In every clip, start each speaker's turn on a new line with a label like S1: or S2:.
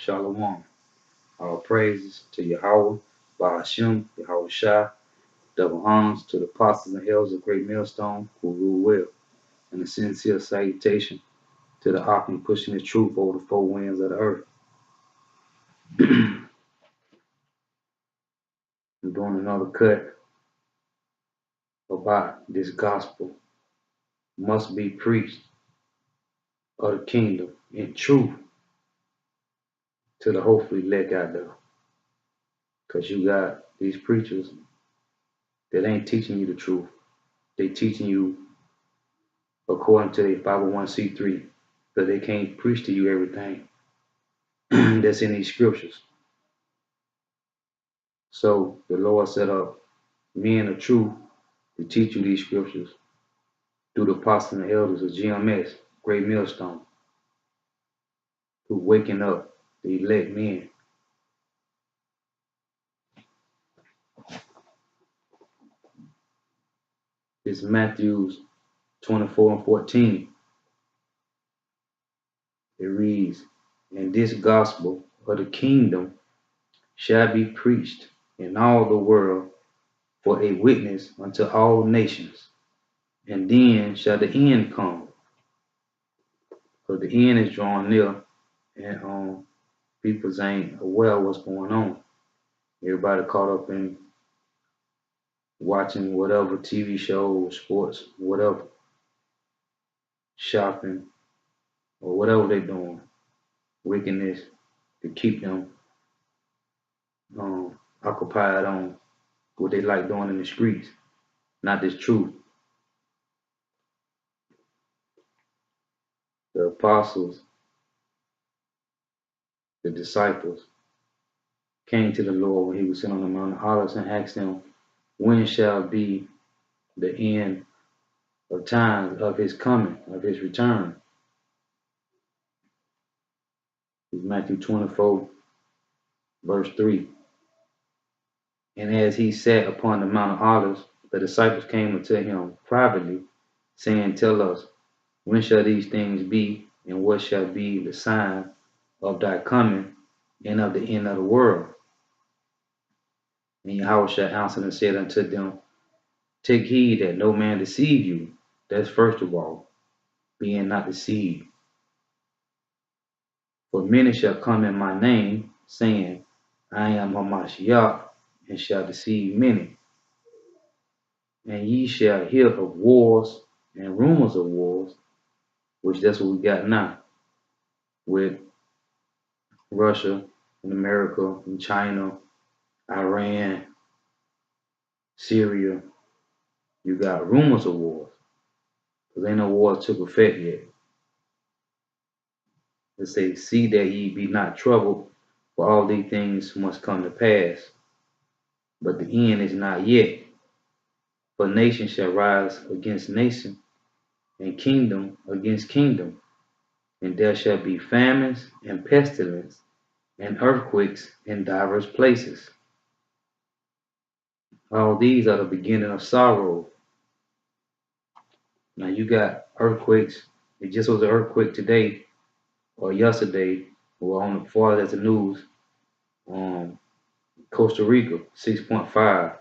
S1: Shalom. All praises to Yahweh, Bahashim, Yahweh Shah, double honors to the apostles and elders of Great Millstone who rule well, and a sincere salutation to the Akhi pushing the truth over the four winds of the earth. I'm doing another cut about this gospel must be preached of the kingdom in truth to the hopefully elect out there. Because you got these preachers that ain't teaching you the truth. They teaching you according to their 501c3, because they can't preach to you everything that's in these scriptures. So the Lord set up men of truth to teach you these scriptures through the apostles and elders of GMS, Great Millstone, who waking up the elect men. It's Matthew 24 and 14. It reads, "And this gospel of the kingdom shall be preached in all the world for a witness unto all nations, and then shall the end come." Because the end is drawing near, and people ain't aware of what's going on. Everybody caught up in watching whatever TV shows, sports, whatever, shopping, or whatever they're doing, wickedness, to keep them occupied on what they like doing in the streets, not this truth. The apostles, the disciples, came to the Lord when he was sitting on the Mount of Olives and asked him, when shall be the end of times of his coming, of his return? It's Matthew 24, verse 3. And as he sat upon the Mount of Olives, the disciples came unto him privately, saying, tell us, when shall these things be, and what shall be the sign of thy coming and of the end of the world? And Yahweh answered and said unto them, take heed that no man deceive you. That's first of all, being not deceived. For many shall come in my name, saying, I am Hamashiach, and shall deceive many. And ye shall hear of wars and rumors of wars, which that's what we got now with Russia and America and China, Iran, Syria. You got rumors of wars, because ain't no wars took effect yet. It say, see that ye be not troubled, for all these things must come to pass, but the end is not yet. For nation shall rise against nation, and kingdom against kingdom, and there shall be famines and pestilence and earthquakes in divers places. All these are the beginning of sorrow. Now you got earthquakes. It just was an earthquake today or yesterday, or on the far as the news. Costa Rica, 6.5.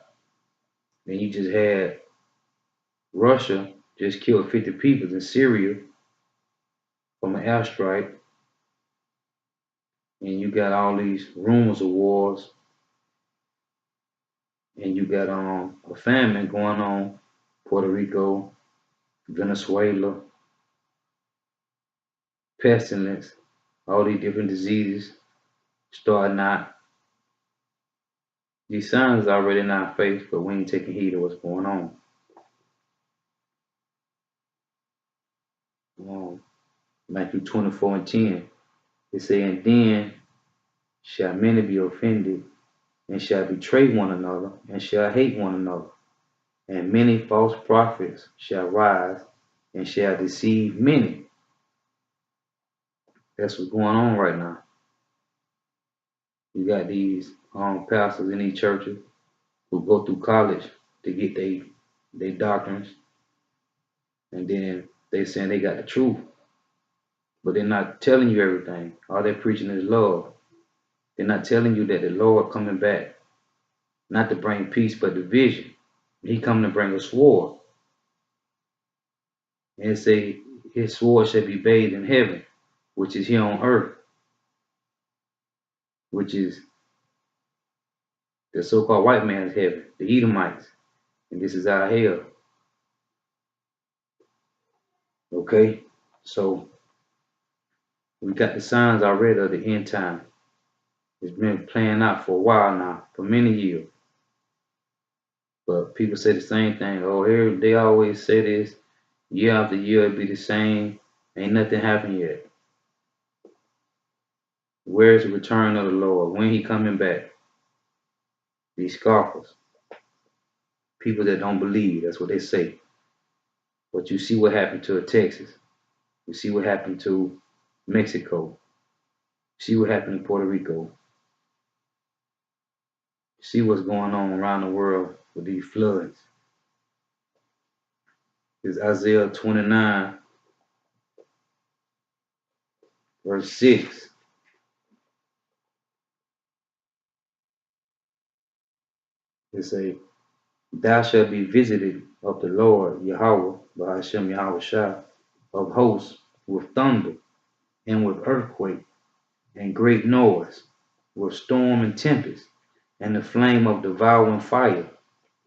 S1: Then you just had Russia just killed 50 people in Syria from an airstrike. And you got all these rumors of wars. And you got a famine going on, Puerto Rico, Venezuela, pestilence, all these different diseases starting out. These signs are already in our face, but we ain't taking heed of what's going on. Matthew 24 and 10, it say, and then shall many be offended, and shall betray one another, and shall hate one another. And many false prophets shall rise, and shall deceive many. That's what's going on right now. You got these pastors in these churches who go through college to get their doctrines, and then they saying they got the truth, but they're not telling you everything. All they're preaching is love. They're not telling you that the Lord coming back, not to bring peace but division. He coming to bring a sword. And it say his sword shall be bathed in heaven, which is here on earth, which is the so-called white man's heaven, the Edomites. And this is our hell. Okay? So we got the signs already of the end time. It's been playing out for a while now, for many years. But people say the same thing. Oh, here they always say this. Year after year it be the same. Ain't nothing happened yet. Where's the return of the Lord? When he coming back? These scoffers. People that don't believe, that's what they say. But you see what happened to Texas. You see what happened to Mexico. You see what happened in Puerto Rico. You see what's going on around the world with these floods. It's Isaiah 29, verse 6. It say, thou shalt be visited of the Lord Yahweh, Bahashem Yahweh Shah, of hosts, with thunder, and with earthquake, and great noise, with storm and tempest, and the flame of devouring fire.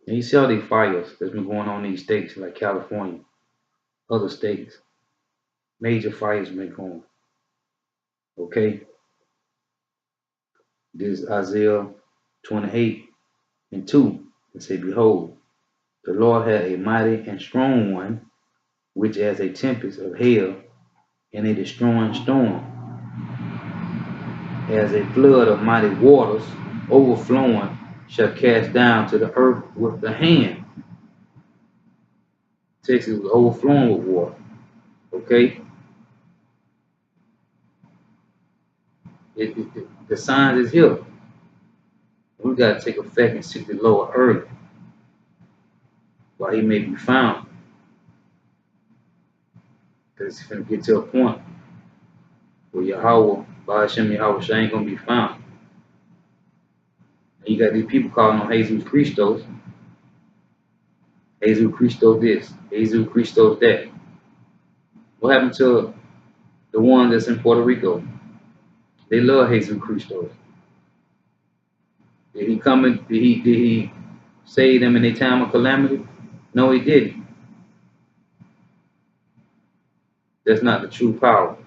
S1: And you see all these fires that's been going on in these states like California, other states. Major fires been going. Okay? This is Isaiah 28 and 2. It say, behold, the Lord had a mighty and strong one, which as a tempest of hail and a destroying storm, as a flood of mighty waters overflowing, shall cast down to the earth with the hand. Texas was overflowing with water. Okay? The signs is here. We got to take effect and seek the Lord early while he may be found. Because it's going to get to a point where Yahweh, Bahashem Yahweh Shah ain't going to be found. And you got these people calling on Jesus Christos. Jesus Christos this, Jesus Christos that. What happened to the one that's in Puerto Rico? They love Jesus Christos. Did he come in, did he save them in a time of calamity? No, he didn't. That's not the true power.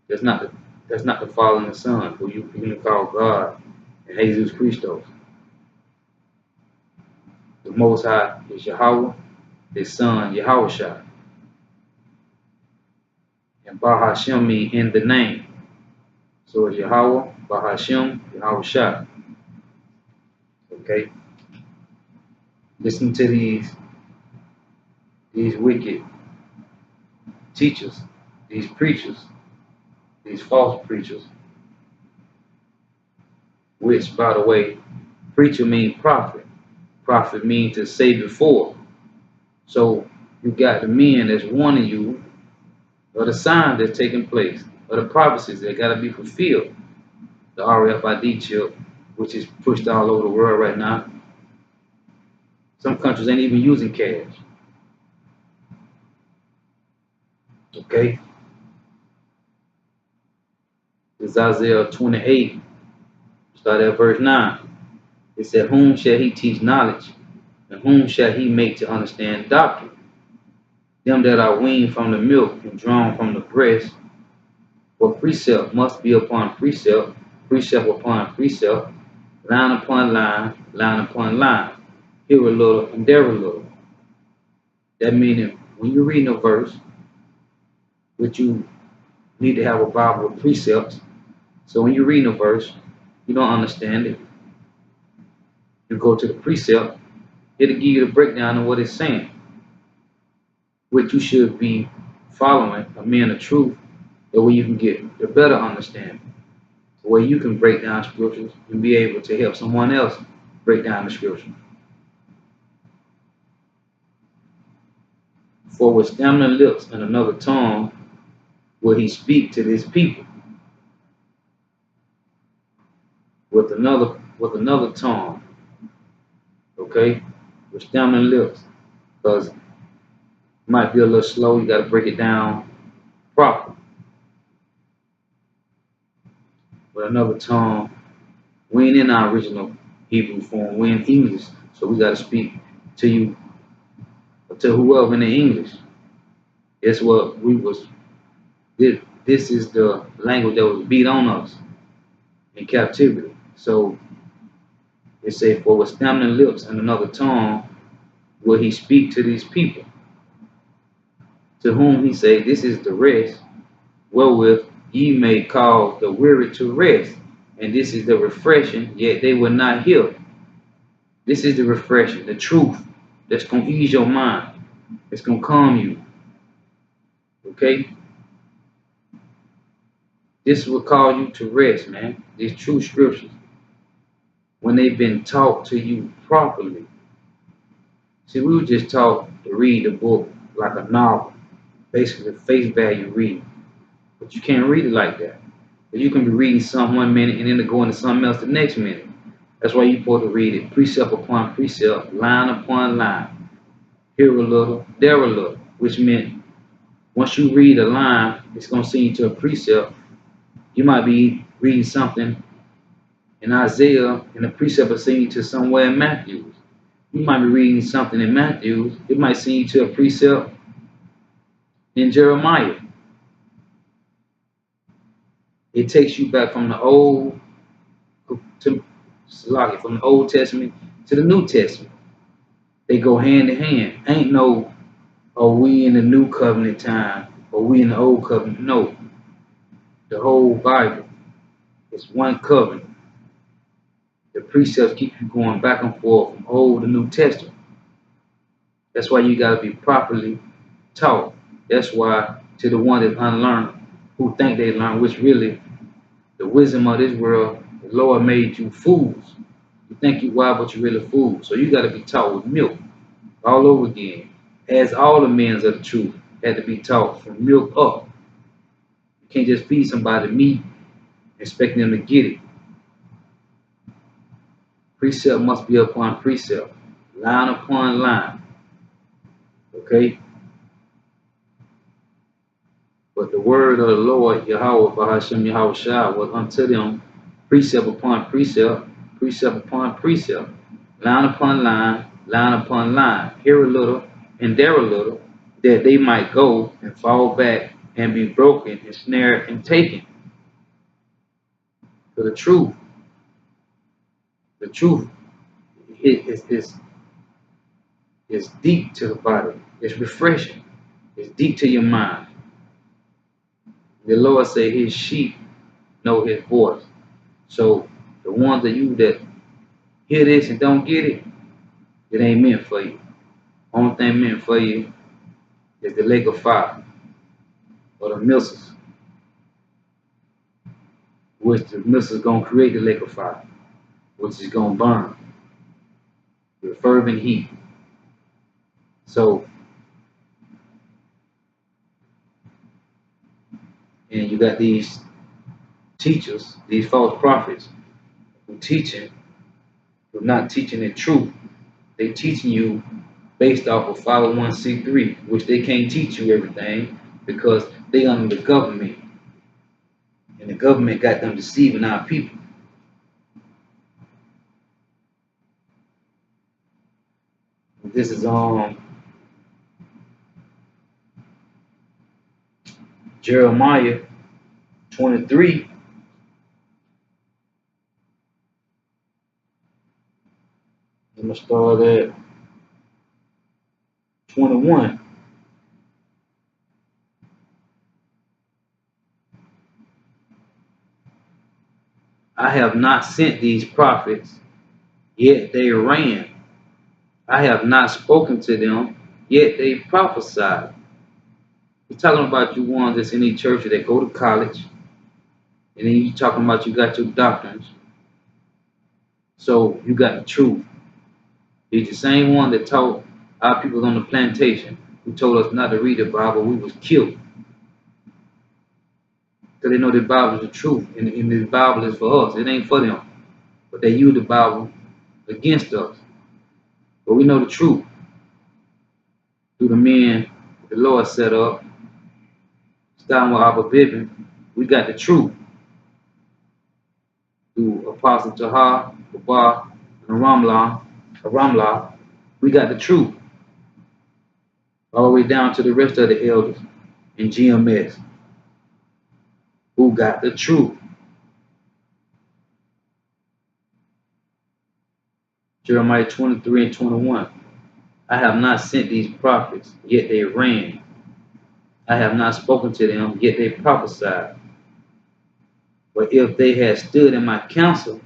S1: That's not the Father and the Son, who you can call God and Jesus Christos. The Most High is Yahweh, his Son Yahweh Shah. And Bahashem me in the name. So it's Yahweh, Bahashem, Yahweh Shah. Okay? Listen to these wicked teachers, these preachers, these false preachers, which, by the way, preacher means prophet. Prophet means to say before. So you got the men that's warning you of the signs that's taking place, of the prophecies that got to be fulfilled. The RFID chip, which is pushed all over the world right now. Some countries ain't even using cash. Okay? This is Isaiah 28, start at verse 9. It said, whom shall he teach knowledge, and whom shall he make to understand doctrine? Them that are weaned from the milk and drawn from the breast. For precept must be upon precept, precept upon precept, line upon line, line upon line. Here a little and there a little. That meaning when you're reading a verse, which you need to have a Bible with precepts. So when you're reading a verse, you don't understand it. You go to the precept, it'll give you the breakdown of what it's saying, which you should be following, a man of truth, that way you can get the better understanding, the way you can break down scriptures and be able to help someone else break down the scripture. For with stammering lips and another tongue will he speak to this people. with another tongue, okay? With stammering lips. Because it might be a little slow, you gotta break it down proper. With another tongue, we ain't in our original Hebrew form, we're in English. So we gotta speak to you, to whoever in the English. That's what we was, this is the language that was beat on us in captivity. So it say, for with stammering lips and another tongue will he speak to these people, to whom he say, this is the rest, wherewith ye may cause the weary to rest, and this is the refreshing, yet they will not hear. This is the refreshing, the truth that's going to ease your mind. It's going to calm you. Okay? This will call you to rest, man. These true scriptures, when they've been taught to you properly. See, we were just taught to read the book like a novel, basically face value reading. But you can't read it like that. But you can be reading something 1 minute and then go into something else the next minute. That's why you're supposed to read it precept upon precept, line upon line. Here a little, there a little, which meant once you read a line, it's going to send you to a precept. You might be reading something in Isaiah, and the precept will send you to somewhere in Matthew. You might be reading something in Matthew, it might send you to a precept in Jeremiah. It takes you back from the Old to from the Old Testament to the New Testament. They go hand in hand. Ain't no, oh, we in the New Covenant time, or we in the Old Covenant. No. The whole Bible is one covenant. The precepts keep you going back and forth from Old to New Testament. That's why you got to be properly taught. That's why to the one that unlearned, who think they learn, which really the wisdom of this world, the Lord made you fools. You think you wise, but you're really fools. So you got to be taught with milk all over again. As all the men of the truth had to be taught from milk up. You can't just feed somebody meat, expecting them to get it. Precept must be upon precept, line upon line. Okay? But the word of the Lord, Yahweh, Bahashem Yahweh Shah, was unto them precept upon precept, precept upon precept, line upon line, line upon line, here a little and there a little, that they might go and fall back and be broken and snared and taken. For the truth is deep to the body. It's refreshing. It's deep to your mind. The Lord say his sheep know his voice. So the ones of you that hear this and don't get it, it ain't meant for you. Only thing meant for you is the lake of fire or the missiles, which the missiles gonna create the lake of fire, which is gonna burn with fervent heat. So, and you got these teachers, these false prophets, who not teaching the truth. They teaching you based off of 501c3, which they can't teach you everything because they under the government. And the government got them deceiving our people. This is Jeremiah 23. I'm gonna start at 21. I have not sent these prophets, yet they ran. I have not spoken to them, yet they prophesied. You're talking about you ones that's in these churches that go to college, and then you talking about you got your doctrines. So you got the truth. He's the same one that taught our people on the plantation, who told us not to read the Bible. We was killed. Because they know the Bible is the truth, and the Bible is for us. It ain't for them. but they use the Bible against us. But we know the truth through the men the Lord set up, starting with Abba Bivin. We got the truth through Apostle Tahar, Babar, and Ramlah. We got the truth all the way down to the rest of the elders in GMS who got the truth. Jeremiah 23 and 21. I have not sent these prophets, yet they ran. I have not spoken to them, yet they prophesied. But if they had stood in my counsel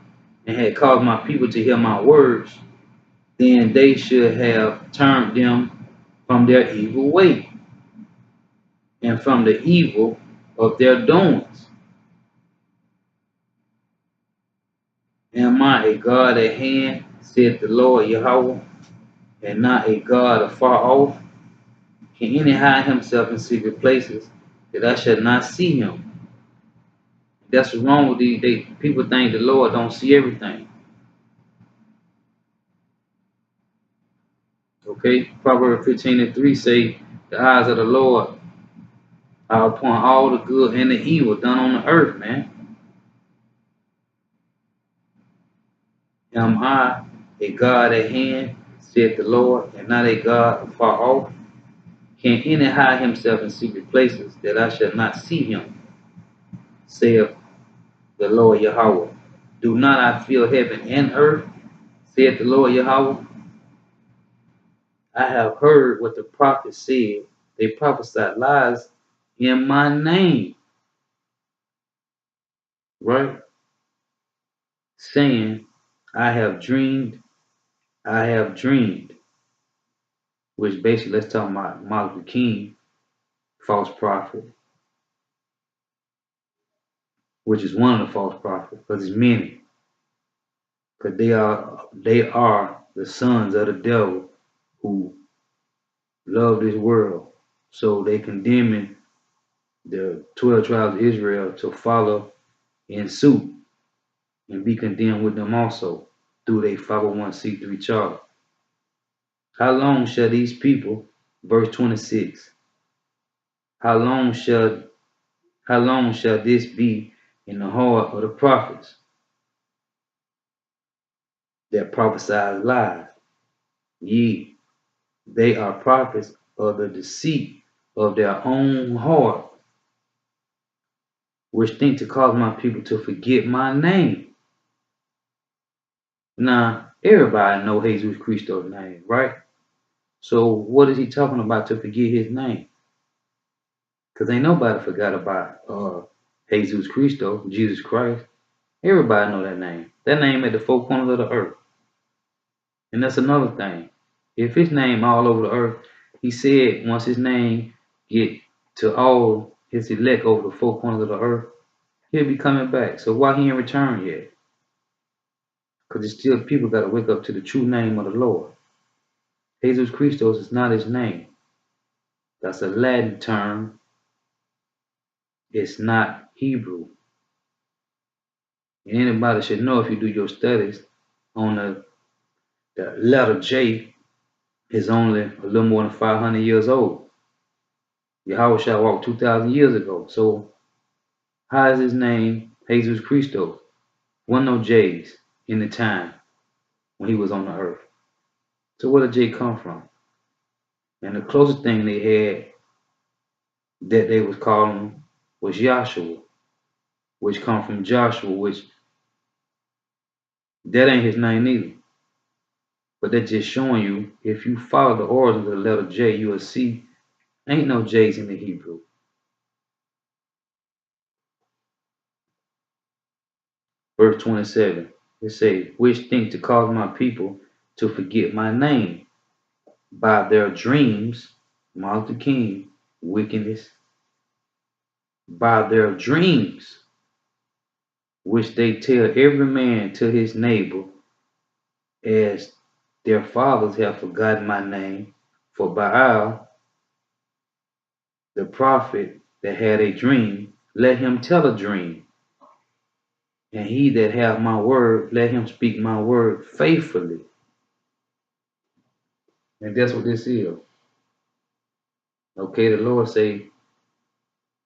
S1: and had caused my people to hear my words, then they should have turned them from their evil way and from the evil of their doings. Am I a God at hand, said the Lord Yahweh, and not a God afar off? Can any hide himself in secret places that I shall not see him? That's what's wrong with these. People think the Lord don't see everything. Okay? Proverbs 15 and 3 say, the eyes of the Lord are upon all the good and the evil done on the earth, man. Am I a God at hand, said the Lord, and not a God afar off? Can any hide himself in secret places that I shall not see him? Saith the Lord Yahweh. Do not I fill heaven and earth, said the Lord Yahweh? I have heard what the prophets said. They prophesied lies in my name, right? Saying, I have dreamed, which basically, let's talk about Martin Luther King, false prophet, which is one of the false prophets, because there's many, because they are the sons of the devil who love this world. So they condemning the 12 tribes of Israel to follow in suit and be condemned with them also through their 501c3 charter. How long shall these people, verse 26, how long shall this be in the heart of the prophets that prophesy lies? Ye, they are prophets of the deceit of their own heart, which think to cause my people to forget my name. Now, everybody know Jesus Christo's name, right? So what is he talking about to forget his name? Because ain't nobody forgot about Jesus Christo, Jesus Christ. Everybody know that name. That name at the four corners of the earth. And that's another thing. If his name all over the earth, he said once his name get to all his elect over the four corners of the earth, he'll be coming back. So why he ain't returned yet? Because it's still people got to wake up to the true name of the Lord. Jesus Christos is not his name. That's a Latin term. It's not Hebrew. And anybody should know if you do your studies on the letter J is only a little more than 500 years old. Yahweh Shah walked 2,000 years ago. So how is his name Jesus Christos? Wasn't no J's in the time when he was on the earth. So where did J come from? And the closest thing they had that they was calling was Yahshua, which come from Joshua, which that ain't his name either. But that's just showing you, if you follow the origins of the letter J, you will see ain't no J's in the Hebrew. Verse 27, it says, which think to cause my people to forget my name by their dreams, Martin Luther King, wickedness, by their dreams, which they tell every man to his neighbor, as their fathers have forgotten my name. For Baal, the prophet that had a dream, let him tell a dream. And he that hath my word, let him speak my word faithfully. And that's what this is. Okay, the Lord say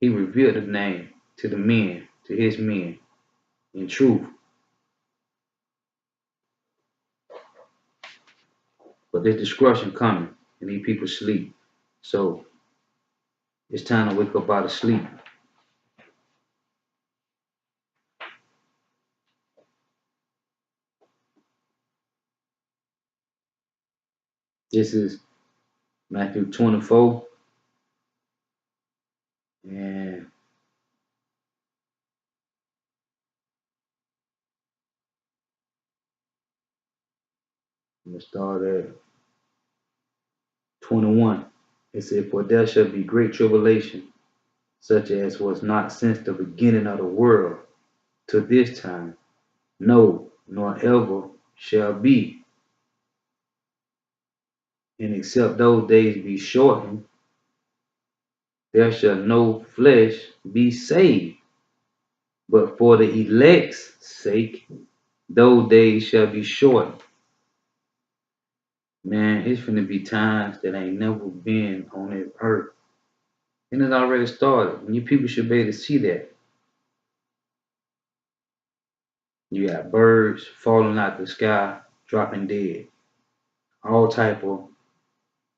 S1: he revealed the name to the men, to his men, in truth. But there's destruction coming, and these people sleep. So it's time to wake up out of sleep. This is Matthew 24, and I'm going to start at 21. It said, for there shall be great tribulation, such as was not since the beginning of the world to this time, no, nor ever shall be. And except those days be shortened, there shall no flesh be saved. But for the elect's sake, those days shall be shortened. Man, it's finna be times that ain't never been on this earth. And it's already started. And you people should be able to see that. You got birds falling out the sky, dropping dead. All type of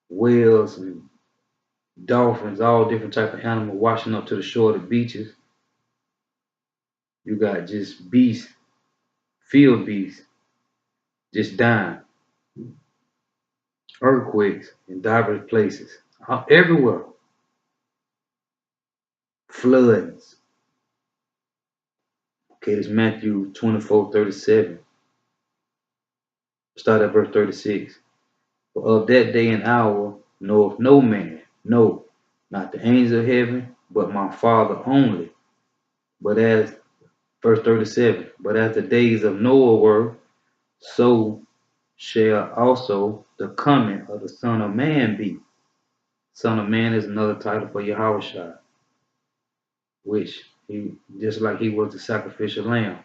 S1: whales and dolphins, all different type of animals washing up to the shore of the beaches. You got just beasts, field beasts, just dying. Earthquakes in diverse places. Everywhere. Floods. Okay, it's Matthew 24:37. Start at verse 36. For of that day and hour knoweth no man, no, not the angels of heaven, but my Father only. But as, verse 37, but as the days of Noah were, so shall also the coming of the Son of Man be. Son of Man is another title for Yahushua, which he, just like he was the sacrificial lamb,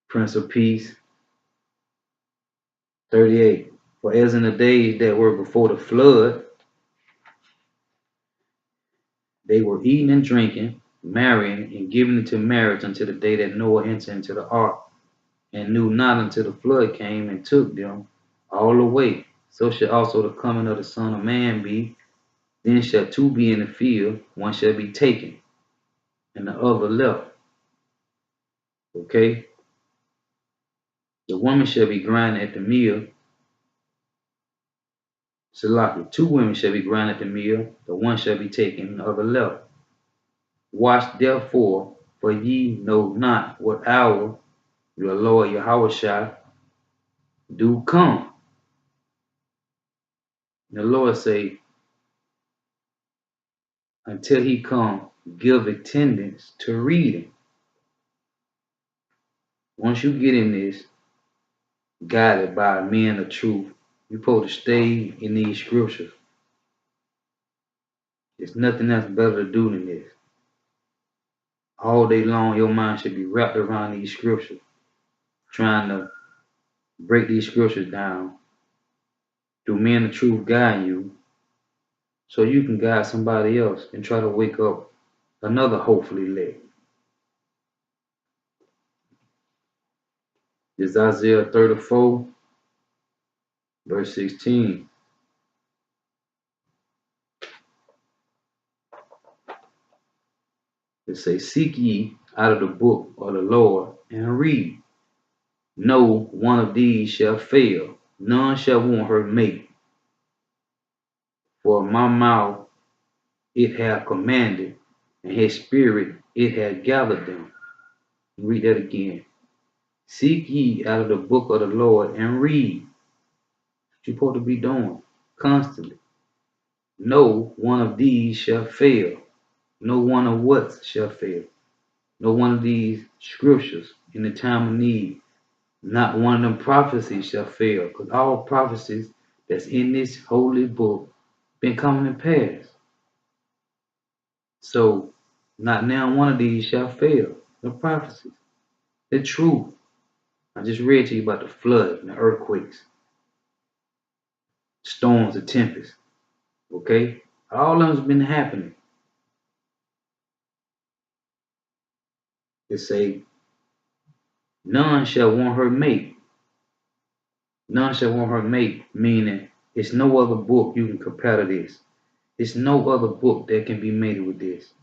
S1: Prince of Peace. 38. For as in the days that were before the flood, they were eating and drinking, marrying and giving into marriage until the day that Noah entered into the ark, and knew not until the flood came and took them all away. So shall also the coming of the Son of Man be. Then shall two be in the field, one shall be taken, and the other left. Okay? The woman shall be grinding at the mill. Salaki, two women shall be grinding at the mill, the one shall be taken, and the other left. Watch therefore, for ye know not what hour your Lord Yahushua do come. The Lord say, until he come, give attendance to reading. Once you get in this, guided by men of truth, you're supposed to stay in these scriptures. There's nothing else better to do than this. All day long, your mind should be wrapped around these scriptures, trying to break these scriptures down through men of truth guiding you so you can guide somebody else and try to wake up another hopefully leg. This is Isaiah 34, verse 16. It says, seek ye out of the book of the Lord and read. No one of these shall fail, none shall want her mate. For my mouth it hath commanded, and his spirit it hath gathered them. Read that again. Seek ye out of the book of the Lord and read. What you're supposed to be doing constantly. No one of these shall fail. No one of what shall fail. No one of these scriptures in the time of need. Not one of them prophecies shall fail. Because all prophecies that's in this holy book been coming to pass. So Not now one of these shall fail. The prophecies. The truth. I just read to you about the flood and the earthquakes, storms, the tempests. Okay? All of them's been happening. It say, none shall want her mate. None shall want her mate, meaning it's no other book you can compare to this. It's no other book that can be mated with this.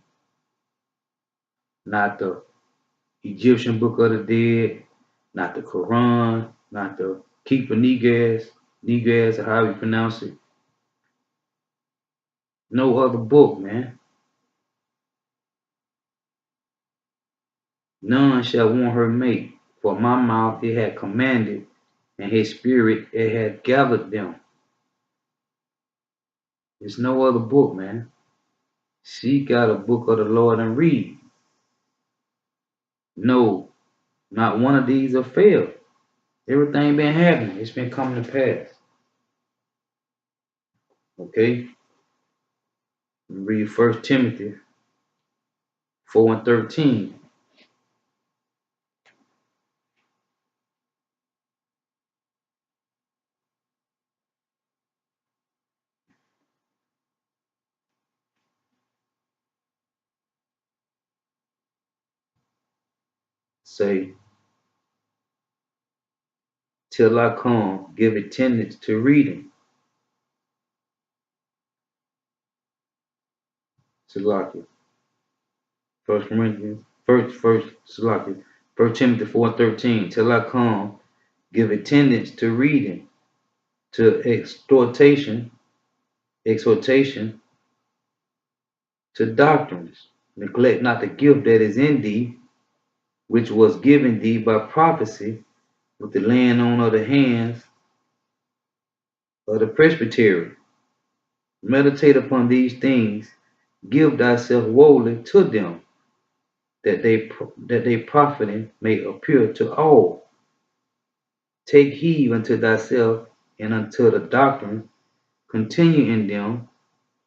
S1: Not the Egyptian Book of the Dead, not the Quran, not the Keeper Negas, Negas, or how you pronounce it. No other book, man. None shall want her mate, for my mouth it had commanded, and his spirit it had gathered them. There's no other book, man. Seek out a book of the Lord and read. No, not one of these will fail. Everything been happening. It's been coming to pass. Okay? Read 1 Timothy 4 and 13. Say, till I come, give attendance to reading. Salakia. First Corinthians, first Salakia. 1 Timothy 4 and 13. Till I come, give attendance to reading, to exhortation, to doctrines. Neglect not the gift that is in thee, which was given thee by prophecy, with the laying on of the hands of the presbytery. Meditate upon these things, give thyself wholly to them, that they profiting may appear to all. Take heed unto thyself and unto the doctrine, continue in them,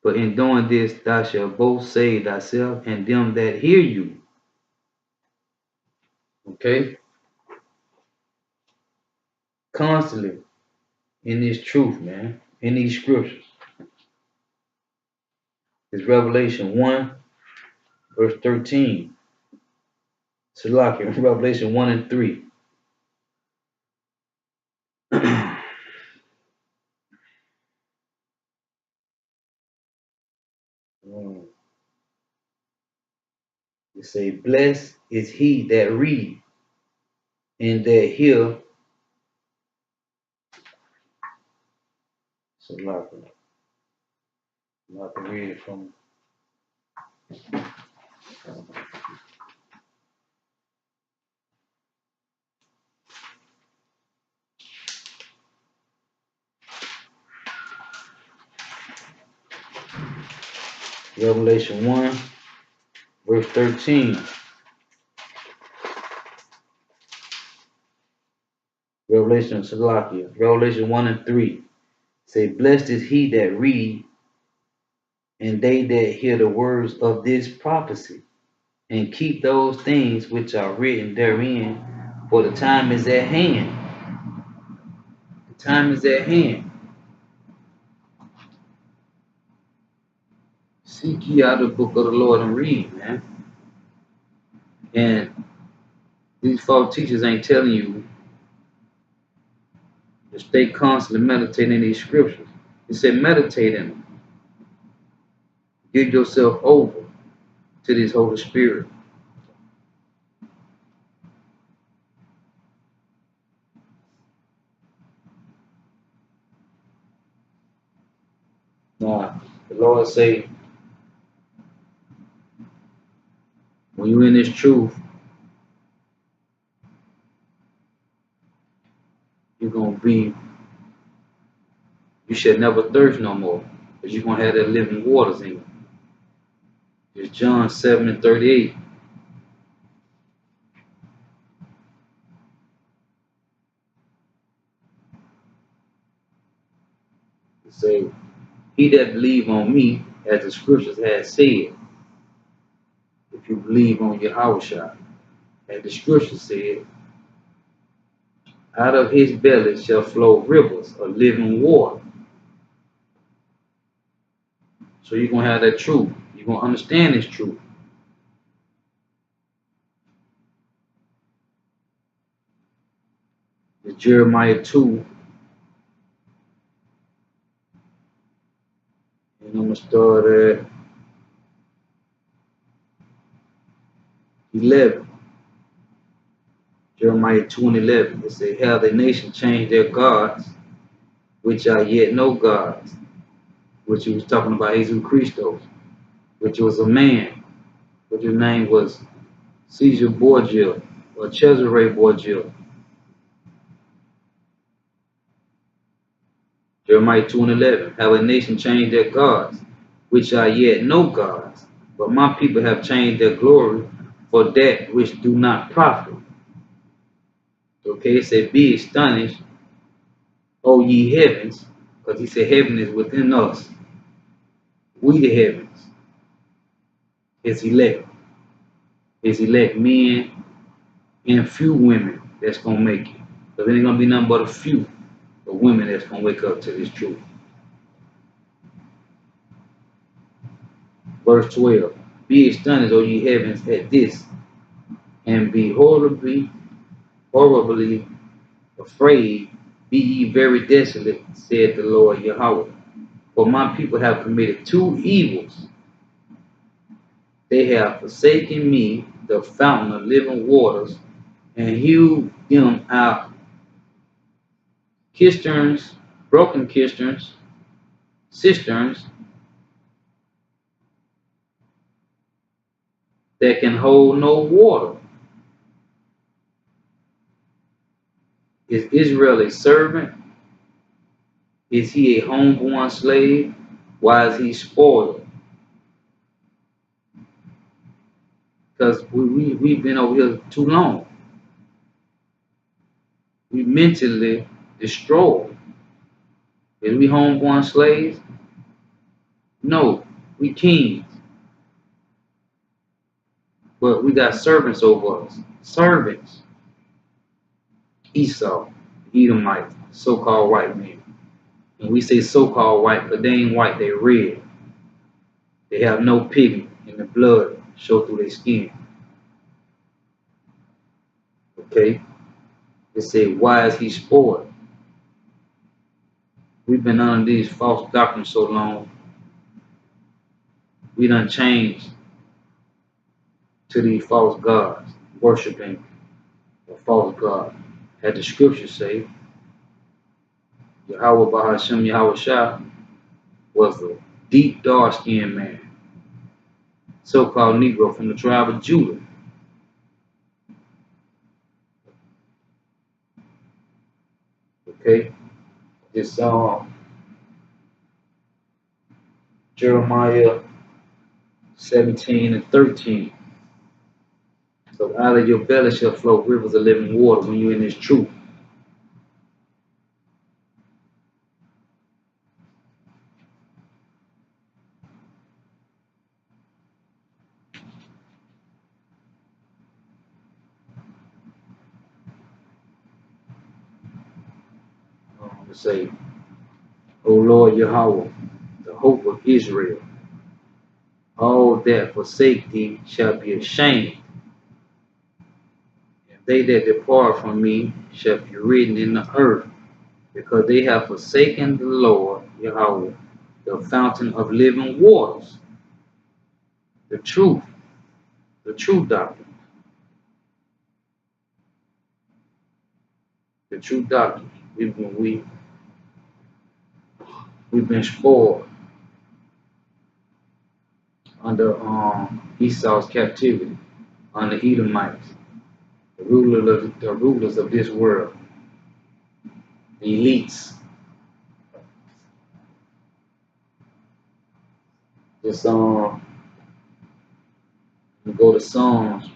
S1: for in doing this thou shalt both save thyself and them that hear you. Okay? Constantly in this truth, man, in these scriptures. It's Revelation 1, verse 13. Salakia, Revelation 1 and 3. It say, blessed is he that read and that hear. Salakia. I can read it from Revelation 1, verse 13. Revelation Salakia. Revelation 1 and 3. Say, blessed is he that read and they that hear the words of this prophecy, and keep those things which are written therein, for the time is at hand. The time is at hand. Seek ye out the book of the Lord and read, man. And these false teachers ain't telling you to stay constantly meditating in these scriptures. It said meditate in them. Give yourself over to this Holy Spirit. Now, the Lord say, when you're in this truth, you're going to be, you should never thirst no more, because you're going to have that living waters in you. It's John 7 and 38. It say, he that believe on me, as the scriptures have said, you believe on Yahushua. And the scripture said, out of his belly shall flow rivers of living water. So you're going to have that truth. You're going to understand this truth. It's Jeremiah 2. And I'm going to start at 11. Jeremiah 2 and 11. It says, how the nation changed their gods, which are yet no gods. Which he was talking about Jesus Christos, which was a man, which his name was Caesar Borgia or Cesare Borgia. Jeremiah 2 and 11. How a nation changed their gods, which are yet no gods, but my people have changed their glory for that which do not profit. Okay, it said, be astonished, O ye heavens, because he said heaven is within us. We the heavens, his elect men and few women that's going to make it. Because there ain't going to be nothing but a few of women that's going to wake up to this truth. Verse 12. Be astonished, O ye heavens, at this, and be horribly afraid. Be ye very desolate, said the Lord Yahweh. For my people have committed two evils. They have forsaken me, the fountain of living waters, and hewed them out cisterns, broken cisterns, that can hold no water. Is Israel a servant? Is he a homeborn slave? Why is he spoiled? Because we've been over here too long. We mentally destroyed. Is we homeborn slaves? No, we kings. But we got servants over us. Servants. Esau, Edomite, so-called white men. And we say so-called white, but they ain't white, they red. They have no pigment in the blood show through their skin. Okay? They say, why is he spoiled? We've been under these false doctrines so long. We done changed to these false gods, worshiping a false god. Had the scriptures say, Yahweh Bahashem Yahweh Shah was a deep dark-skinned man, so-called Negro from the tribe of Judah. Okay? It's Jeremiah 17 and 13. So out of your belly shall flow rivers of living water when you're in this truth. To say, O Lord Yahweh, the hope of Israel, all that forsake thee shall be ashamed, and they that depart from me shall be written in the earth, because they have forsaken the Lord Yahweh, the fountain of living waters, the truth doctrine, the true doctrine. We've been spoiled under Esau's captivity, under Edomites, the rulers of this world, the elites. Just we go to Psalms.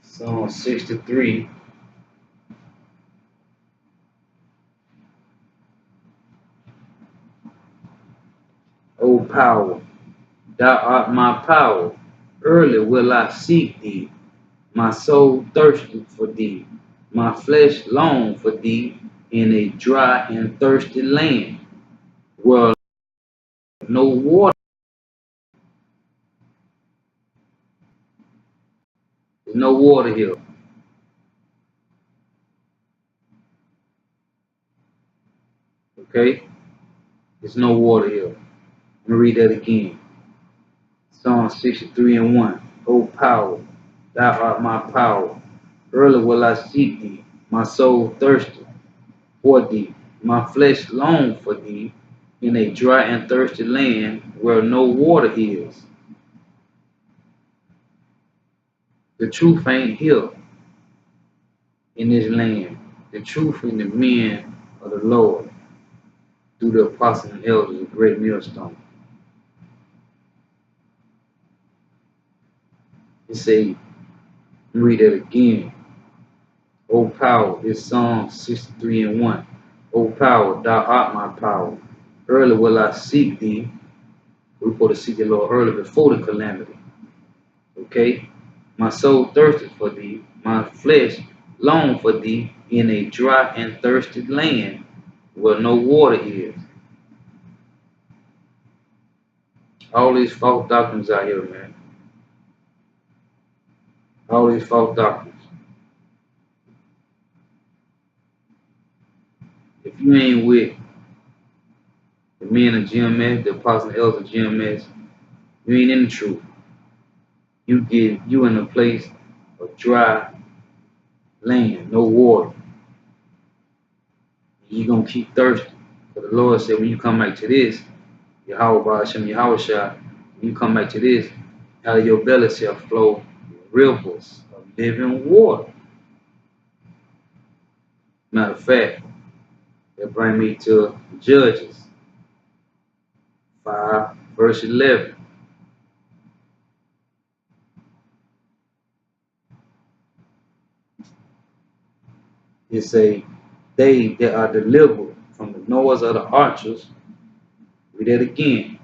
S1: Psalm 63. O power, thou art my power. Early will I seek thee. My soul thirsted for thee. My flesh longed for thee in a dry and thirsty land where no water. There's no water here. Okay? There's no water here. Let me read that again. Psalm 63 and 1. O power, thou art my power. Early will I seek thee. My soul thirsted for thee. My flesh longed for thee in a dry and thirsty land where no water is. The truth ain't here in this land. The truth in the men of the Lord through the apostles and elders of great millstone. It say, read it again. O power, it's Psalm 63 and 1. O power, thou art my power. Early will I seek thee. We're supposed to seek the Lord early before the calamity. Okay? My soul thirsted for thee. My flesh longed for thee in a dry and thirsty land where no water is. All these false doctrines out here, man. All these false doctrines. If you ain't with the men of GMS, the apostles and elders of GMS, you ain't in the truth. You in a place of dry land, no water. You gonna keep thirsty. But the Lord said, when you come back to this, Yahweh Ba'ashem Yahweh, when you come back to this, out of your belly shall flow rivers of living water. Matter of fact, that bring me to Judges 5, verse 11. It say, they that are delivered from the noise of the archers. Read that again.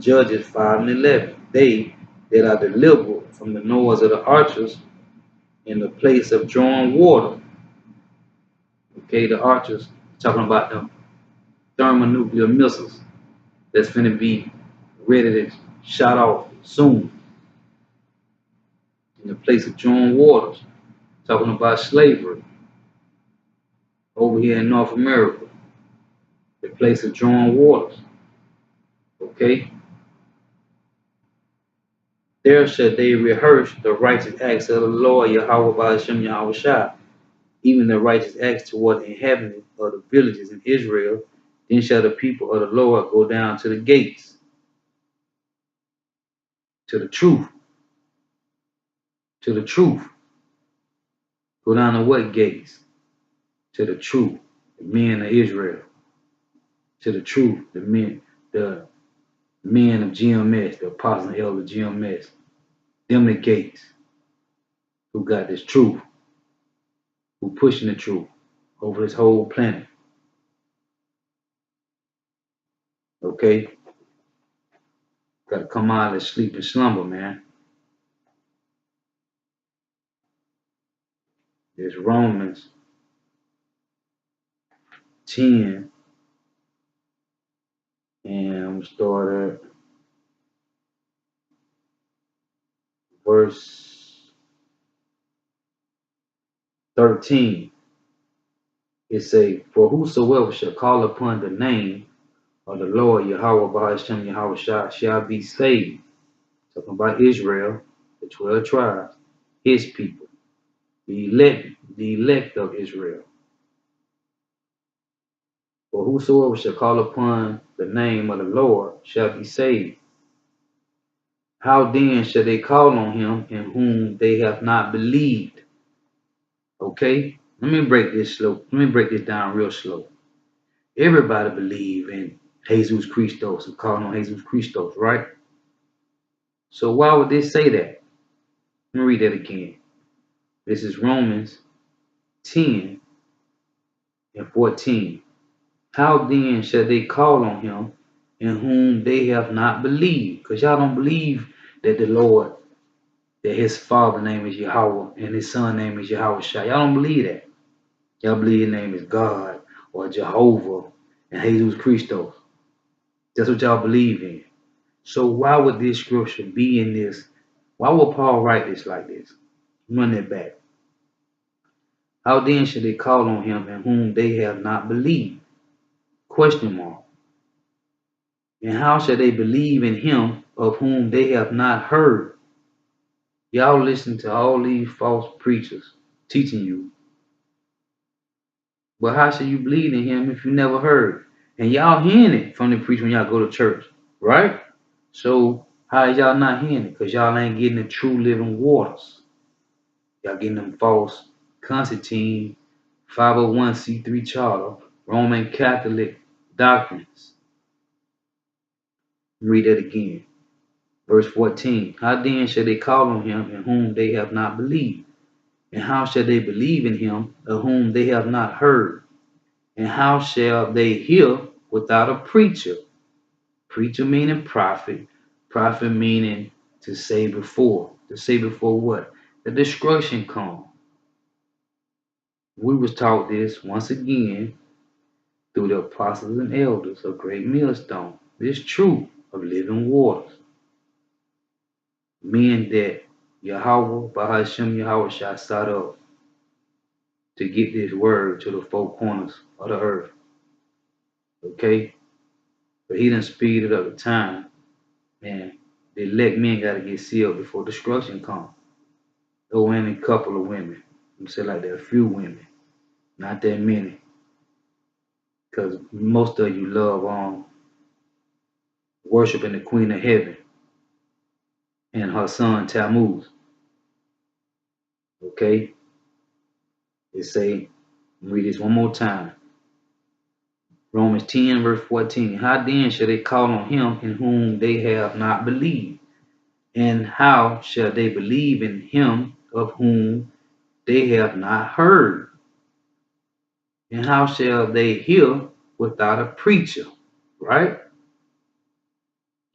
S1: Judges 5 and 11. They that are delivered from the noise of the archers in the place of drawing water. Okay, the archers, talking about them thermonuclear missiles that's going to be ready to shot off soon. In the place of drawing waters. Talking about slavery over here in North America. The place of drawing waters. Okay? There shall they rehearse the righteous acts of the Lord Yahweh Ba'ashem Yahweh Shai, even the righteous acts toward the inhabitants of the villages in Israel. Then shall the people of the Lord go down to the gates, to the truth, to the truth. Go down to what gates? To the truth, the men of Israel. To the truth, the men of GMS, the apostles and elders of GMS. Them the gates who got this truth, who pushing the truth over this whole planet. Okay? Gotta come out of sleep and slumber, man. There's Romans 10, and I'm gonna start at verse 13. It say, for whosoever shall call upon the name of the Lord Yahweh Ba'ashem Yahweh shall be saved. Talking about Israel, the 12 tribes, his people, the elect of Israel. For whosoever shall call upon the name of the Lord shall be saved. How then shall they call on him in whom they have not believed? Okay, let me break this slow. Let me break this down real slow. Everybody believe in Jesus Christos and calling on Jesus Christos, right? So why would they say that? Let me read that again. This is Romans 10 and 14. How then shall they call on him in whom they have not believed. Because y'all don't believe that the Lord, that his father name is Yahweh and his son name is Yahweh Shai. Y'all don't believe that. Y'all believe his name is God or Jehovah and Jesus Christos. That's what y'all believe in. So why would this scripture be in this? Why would Paul write this like this? Run it back. How then should they call on him in whom they have not believed? Question mark. And how shall they believe in him of whom they have not heard? Y'all listen to all these false preachers teaching you. But how should you believe in him if you never heard? And y'all hearing it from the preacher when y'all go to church, right? So how is y'all not hearing it? Because y'all ain't getting the true living waters. Y'all getting them false Constantine 501c3 charter, Roman Catholic doctrines. Read that again. Verse 14. How then shall they call on him in whom they have not believed? And how shall they believe in him of whom they have not heard? And how shall they hear without a preacher? Preacher meaning prophet. Prophet meaning to say before. To say before what? The destruction come. We was taught this once again through the apostles and elders of Great Millstone. This truth of living waters. Men that Yahweh, Bahashem Yahweh shall start up to get this word to the four corners of the earth. Okay? But he done speeded up the time. And the elect men got to get sealed before destruction comes. There ain't a couple of women. I'm saying like there are a few women. Not that many. Because most of you love worshiping the Queen of Heaven and her son Tammuz. Okay? It say, read this one more time. Romans 10 verse 14. How then shall they call on him in whom they have not believed? And how shall they believe in him of whom they have not heard? And how shall they hear without a preacher? Right?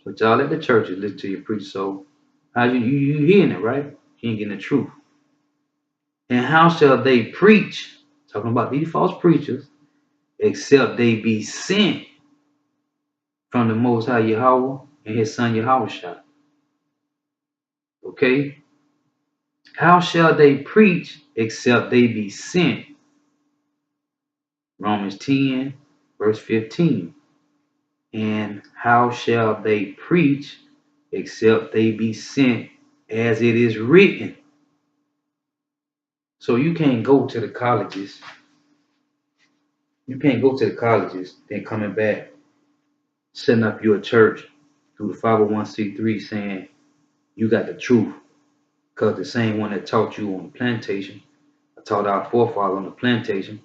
S1: But y'all at the churches listen to your preacher. So how you hearing it, right? You ain't getting the truth. And how shall they preach? Talking about these false preachers, except they be sent from the Most High Yahweh and his son Yahweh Shai. Okay? How shall they preach except they be sent? Romans 10 verse 15. And how shall they preach except they be sent as it is written? So you can't go to the colleges. You can't go to the colleges, then coming back, setting up your church through the 501c3 saying you got the truth. Because the same one that taught you on the plantation, I taught our forefather on the plantation,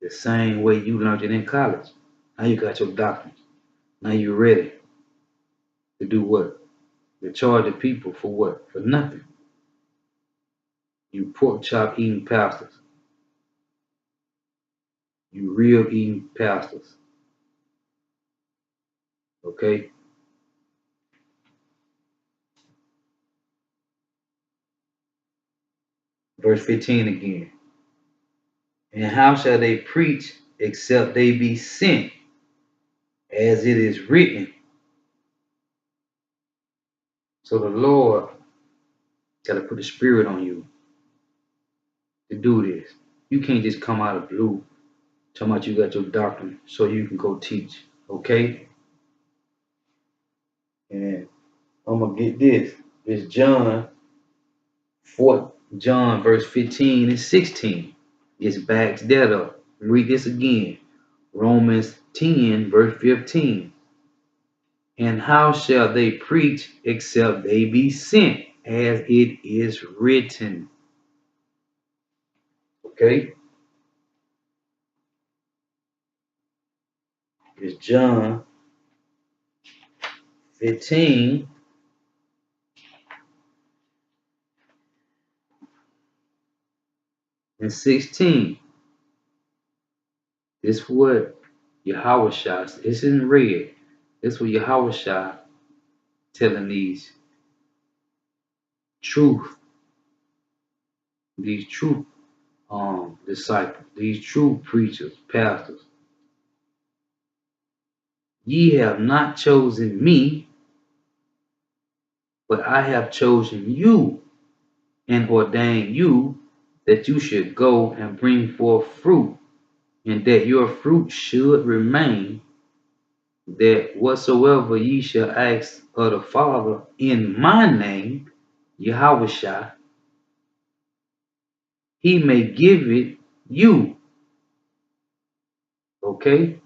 S1: the same way you learned it in college. Now you got your doctrine. Now you're ready to do what? To charge the people for what? For nothing. You pork chop eating pastors. You rib eating pastors. Okay? Verse 15 again. And how shall they preach except they be sent, as it is written? So the Lord got to put the spirit on you to do this. You can't just come out of blue talking about you got your doctrine so you can go teach. Okay? And I'm gonna get this. It's John verse 15 and 16. It's backs that up. Read this again. Romans 10 verse 15. And how shall they preach except they be sent, as it is written? Okay? It's John 15 and 16. This what Yahushua. It's in red. This was Yahushua telling truth, these true disciples, these true preachers, pastors. Ye have not chosen me, but I have chosen you and ordained you that you should go and bring forth fruit, and that your fruit should remain, that whatsoever ye shall ask of the Father in my name, Yahushua, he may give it you. Okay?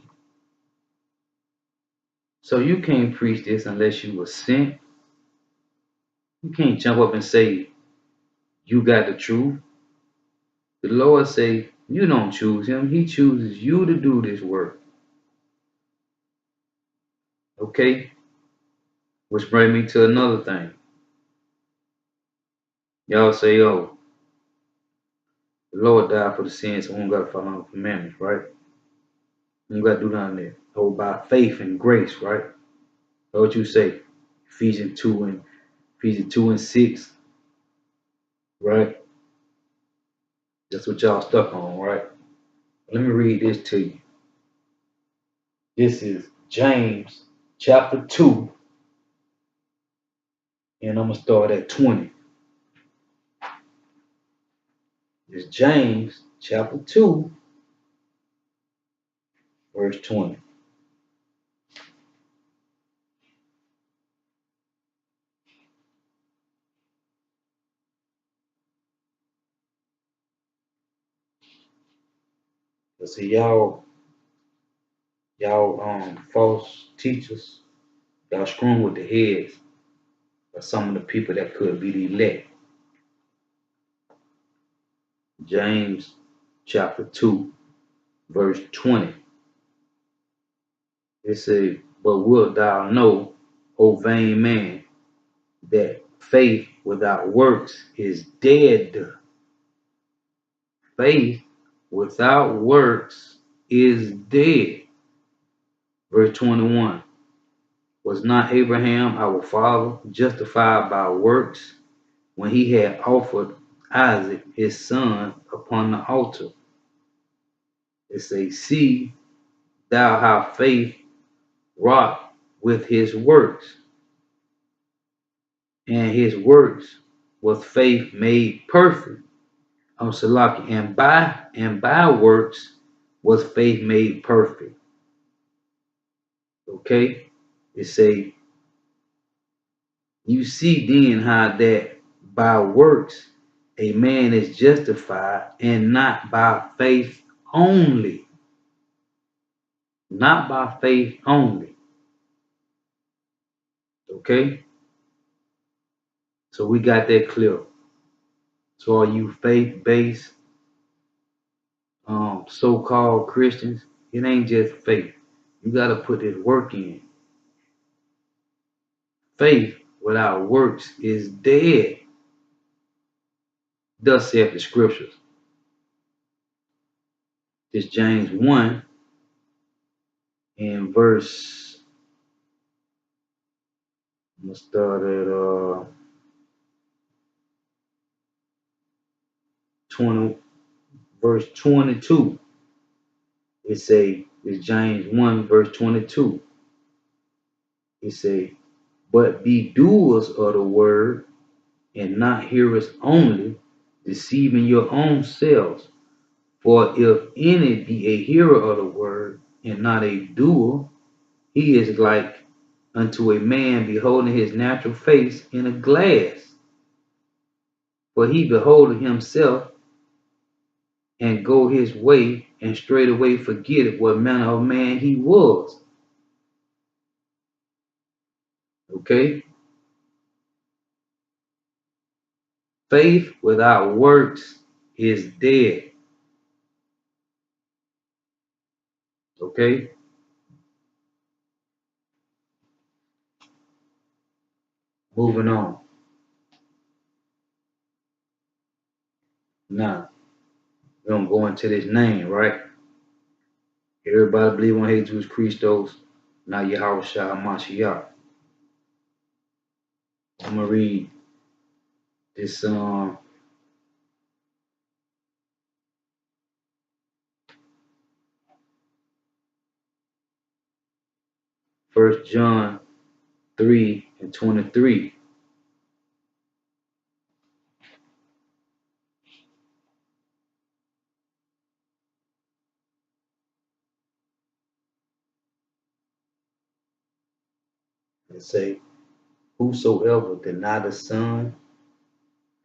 S1: So you can't preach this unless you were sent. You can't jump up and say you got the truth. The Lord say you don't choose him. He chooses you to do this work. Okay? Which brings me to another thing. Y'all say, oh, the Lord died for the sins, so we don't got to follow the commandments, right? We don't got to do nothing there. Oh, by faith and grace, right? That's what you say. Ephesians 2 and 6, right? That's what y'all stuck on, right? Let me read this to you. This is James chapter 2, and I'm going to start at 20. It's James chapter 2, verse 20. Let's see, y'all false teachers, y'all screwing with the heads of some of the people that could be the elect. James chapter 2, verse 20. It says, but wilt thou know, O vain man, that faith without works is dead. Faith without works is dead. Verse 21. Was not Abraham our father justified by works when he had offered Isaac his son upon the altar? It says, see thou how faith wrought with his works, and his works was faith made perfect. Salaki, and by works was faith made perfect. Okay? It say, you see then how that by works a man is justified, and not by faith only. Not by faith only. Okay? So we got that clear. So are you faith-based so-called Christians? It ain't just faith. You got to put this work in. Faith without works is dead. Thus saith the scriptures. This James 1 and verse, I'm going to start at 20, verse 22. It's James 1 verse 22. It say, but be doers of the word, and not hearers only, deceiving your own selves. For if any be a hearer of the word, and not a doer, he is like unto a man beholding his natural face in a glass. For he beholdeth himself, and go his way, and straightway forgetteth what manner of man he was. Okay? Faith without works is dead. Okay? Moving on. Now, we're going to go into this name, right? Everybody believe on Jesus Christos, not Yahweh Shah Hamashiach. I'm gonna read this First John 3:23. It say, whosoever deny the Son,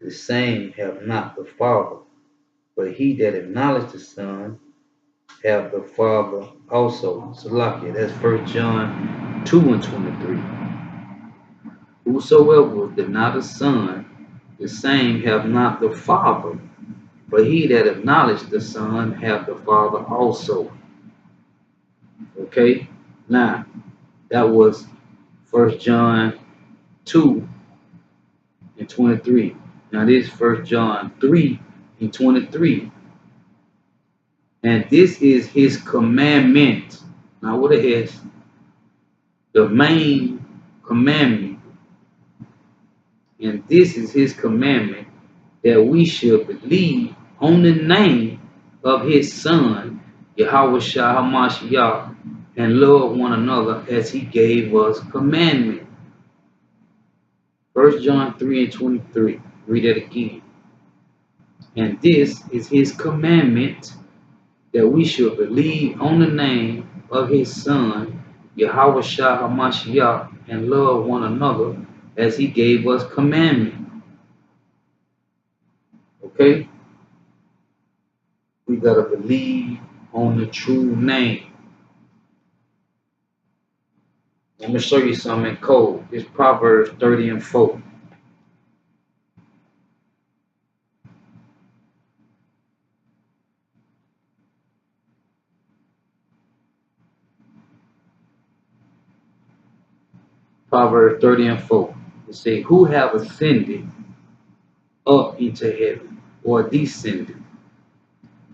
S1: the same have not the Father. But he that acknowledges the Son have the Father also. Salakia, that's First John 2:23. Whosoever deny the Son, the same have not the Father. But he that acknowledges the Son have the Father also. Okay? Now, that was First John 2:23. Now this is First John 3:23. And this is his commandment. Now what it is, the main commandment. And this is his commandment, that we should believe on the name of his Son, Yahweh Shah Hamashiach, and love one another as he gave us commandment. First John 3:23. Read that again. And this is his commandment, that we should believe on the name of his Son, Yahweh Shah HaMashiach, and love one another as he gave us commandment. Okay? We got to believe on the true name. I'm going to show you something in code. It's Proverbs 30:4. Proverbs 30:4. It says, who have ascended up into heaven, or descended?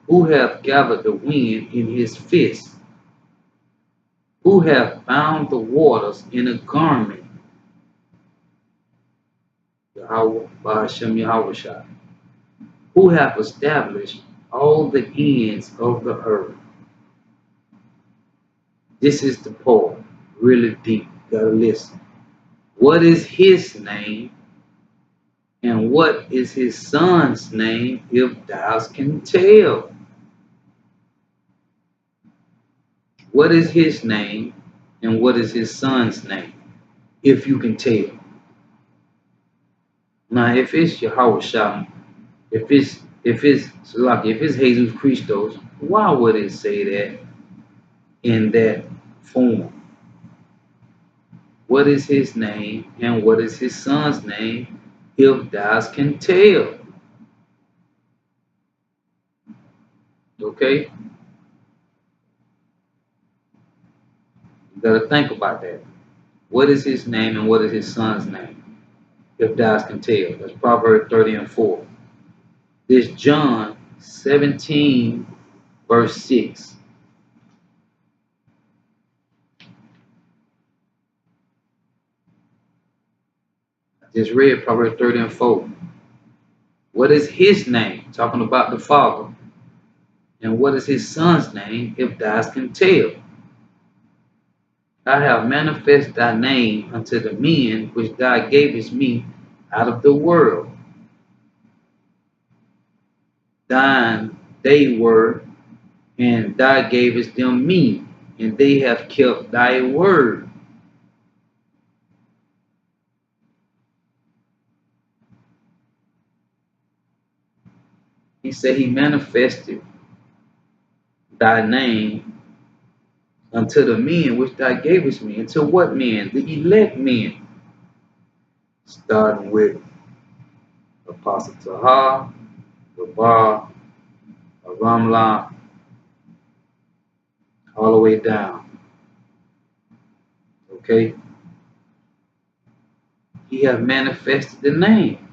S1: Who have gathered the wind in his fist? Who have bound the waters in a garment? Yahweh, Bahashem Yahweh Shah. Who have established all the ends of the earth? This is the poem, really deep. You gotta listen. What is his name? And what is his son's name, if thou can tell? What is his name? And what is his son's name, if you can tell? Now, if it's Yahweh Shah, if it's Jesus Christos, why would it say that in that form? What is his name and what is his son's name, if thou can tell? Okay? You gotta think about that. What is his name and what is his son's name, if thou can tell? That's Proverbs 30:4. This John 17, verse 6. I just read Proverbs 30:4. What is his name? Talking about the Father. And what is his son's name, if thou can tell? I have manifest thy name unto the men which thou gavest me out of the world. Thine they were, and thou gavest them me, and they have kept thy word. He said he manifested thy name unto the men which thou gavest me. Unto what men? The elect men. Starting with Apostle Tahar, Rabar, Ramla, all the way down. Okay? He have manifested the name.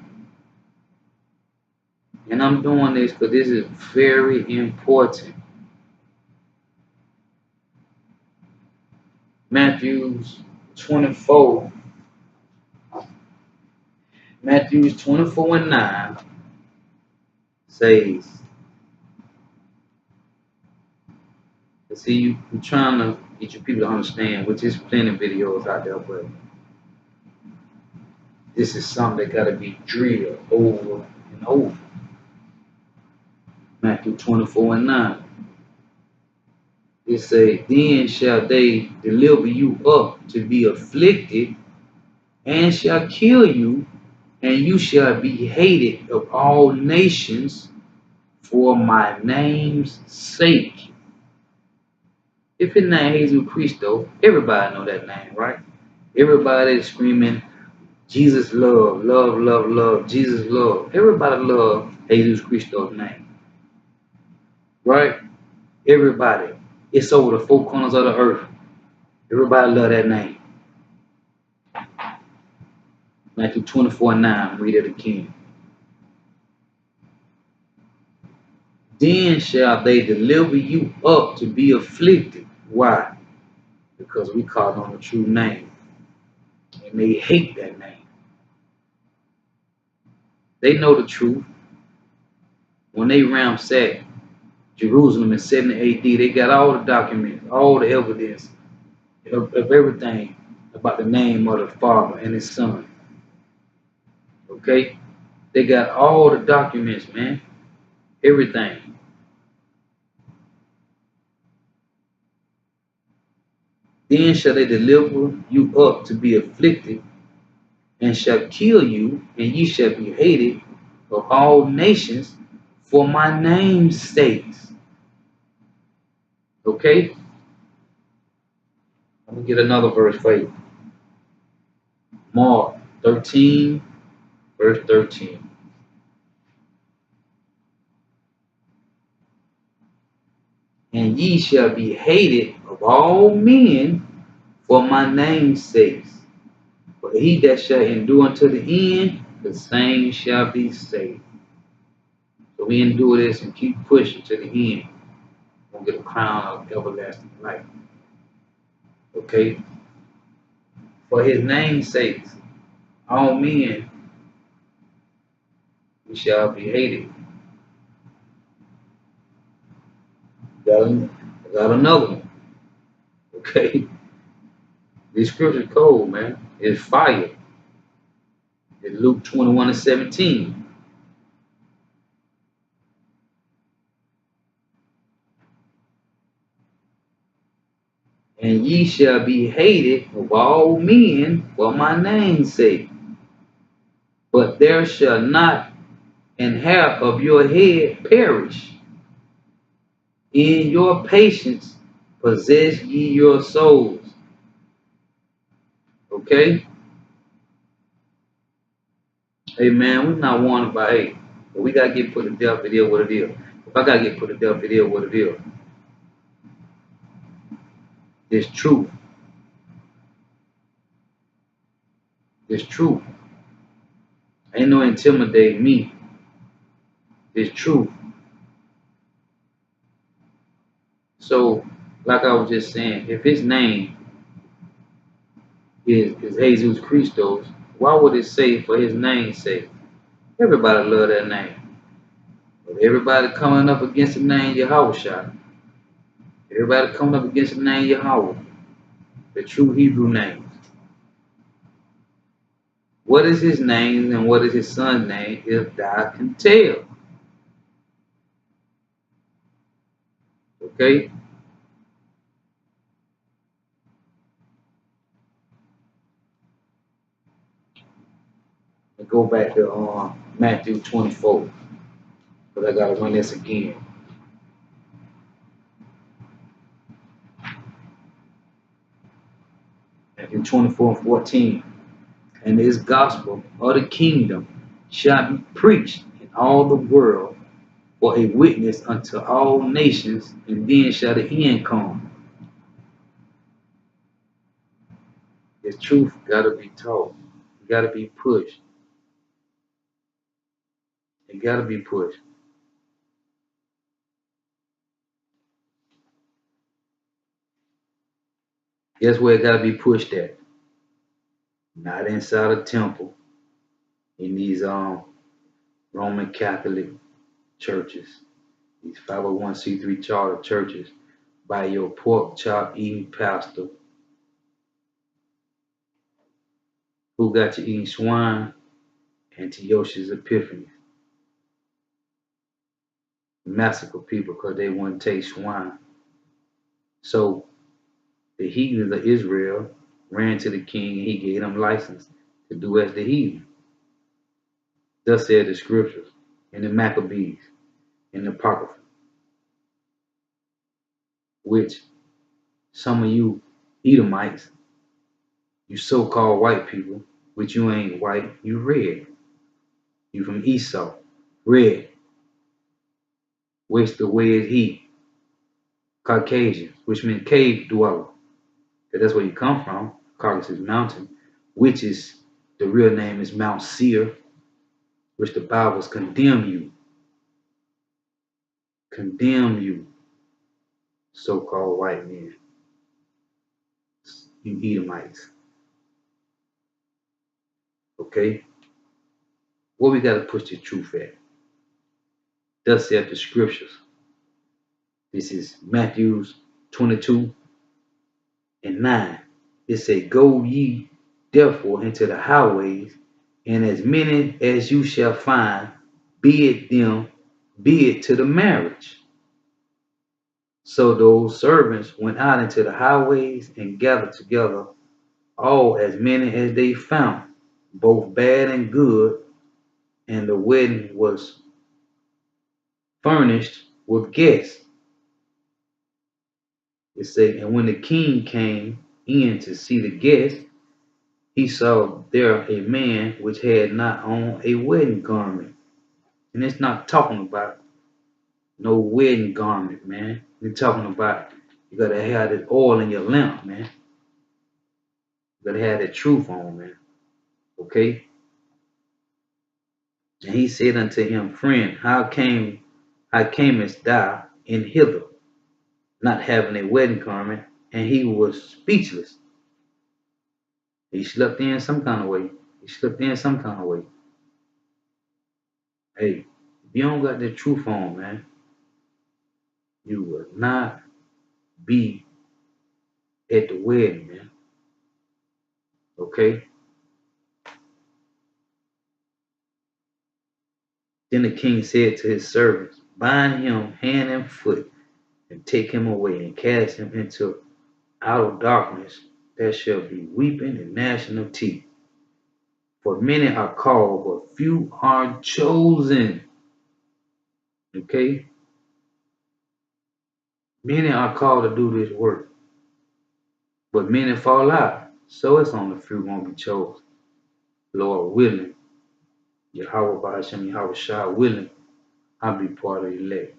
S1: And I'm doing this because this is very important. Matthew 24, Matthew 24 and 9 says, see, you're trying to get your people to understand, which is plenty of videos out there, but this is something that got to be drilled over and over. Matthew 24 and 9. It says, then shall they deliver you up to be afflicted, and shall kill you, and you shall be hated of all nations for my name's sake. If his name Jesus Christo, everybody know that name, right? Everybody is screaming, Jesus love, love, love, love, Jesus love. Everybody love Jesus Christo's name, right? Everybody. It's over the four corners of the earth. Everybody love that name. Matthew 24 and 9, read it again. Then shall they deliver you up to be afflicted. Why? Because we call on the true name. And they hate that name. They know the truth. When they ransacked Jerusalem in 70 AD, they got all the documents, all the evidence of everything about the name of the Father and his Son. Okay? They got all the documents, man. Everything. Then shall they deliver you up to be afflicted, and shall kill you, and ye shall be hated of all nations for my name's sake. Okay? Let me get another verse for you. Mark 13, verse 13. And ye shall be hated of all men for my name's sake. But he that shall endure unto the end, the same shall be saved. So we endure this and keep pushing to the end. We'll get a crown of everlasting life. Okay? For his name's sake, all men, we shall be hated. Got another one. Okay? This scripture's cold, man. It's fire. It's Luke 21 and 17. And ye shall be hated of all men for my name's sake. But there shall not an hair of your head perish. In your patience possess ye your souls. Okay? Hey man, we're not wanted by hate. But we gotta get put to death, it is what it is. If I gotta get put to death, it is what it is. It's truth. It's truth. Ain't no intimidate me. It's truth. So, like I was just saying, if his name is Jesus Christos, why would it say for his name's sake? Everybody love that name. But everybody coming up against the name Yahweh. Everybody coming up against the name Yahweh. The true Hebrew name. What is his name and what is his son's name if thou can tell? Okay? Let's go back to Matthew 24. Because I got to run this again. Matthew 24 and 14. And this gospel of the kingdom shall be preached in all the world for a witness unto all nations, and then shall the end come. This truth got to be taught. It got to be pushed. It got to be pushed. Guess where it got to be pushed at? Not inside a temple in these Roman Catholic churches, these 501c3 charter churches, by your pork chop eating pastor who got you eating swine and Antiochus Epiphanes. Massacre people because they wouldn't taste swine. So the heathens of Israel ran to the king and he gave them license to do as the heathen. Thus said the scriptures in the Maccabees, in the Apocrypha, which some of you Edomites, you so-called white people, which you ain't white, you red. You from Esau, red. Which the way is he, Caucasian, which means cave dweller. That's where you come from, Caucasus Mountain, which is, the real name is Mount Seir, which the Bibles condemn you. Condemn you, so-called white men, you Edomites. Okay? What we got to push the truth at? Thus saith the scriptures. This is Matthew 22 and 9. It say, go ye therefore into the highways, and as many as you shall find, bid it to the marriage. So those servants went out into the highways and gathered together all as many as they found, both bad and good, and the wedding was furnished with guests. It say, and when the king came in to see the guests, he saw there a man which had not on a wedding garment. And it's not talking about no wedding garment, man. We're talking about you gotta have that oil in your lamp, man. You gotta have that truth on, man. Okay? And he said unto him, friend, how camest thou in hither, not having a wedding garment? And he was speechless. He slept in some kind of way. He slipped in some kind of way. Hey, if you don't got the truth on, man, you will not be at the wedding, man. Okay? Then the king said to his servants, bind him hand and foot, and take him away, and cast him into outer darkness. There shall be weeping and gnashing of teeth. For many are called, but few are chosen. Okay? Many are called to do this work, but many fall out. So it's on the few won't be chosen. Lord willing, Yahweh Bahashem, Yahweh Shah willing, I'll be part of the elect.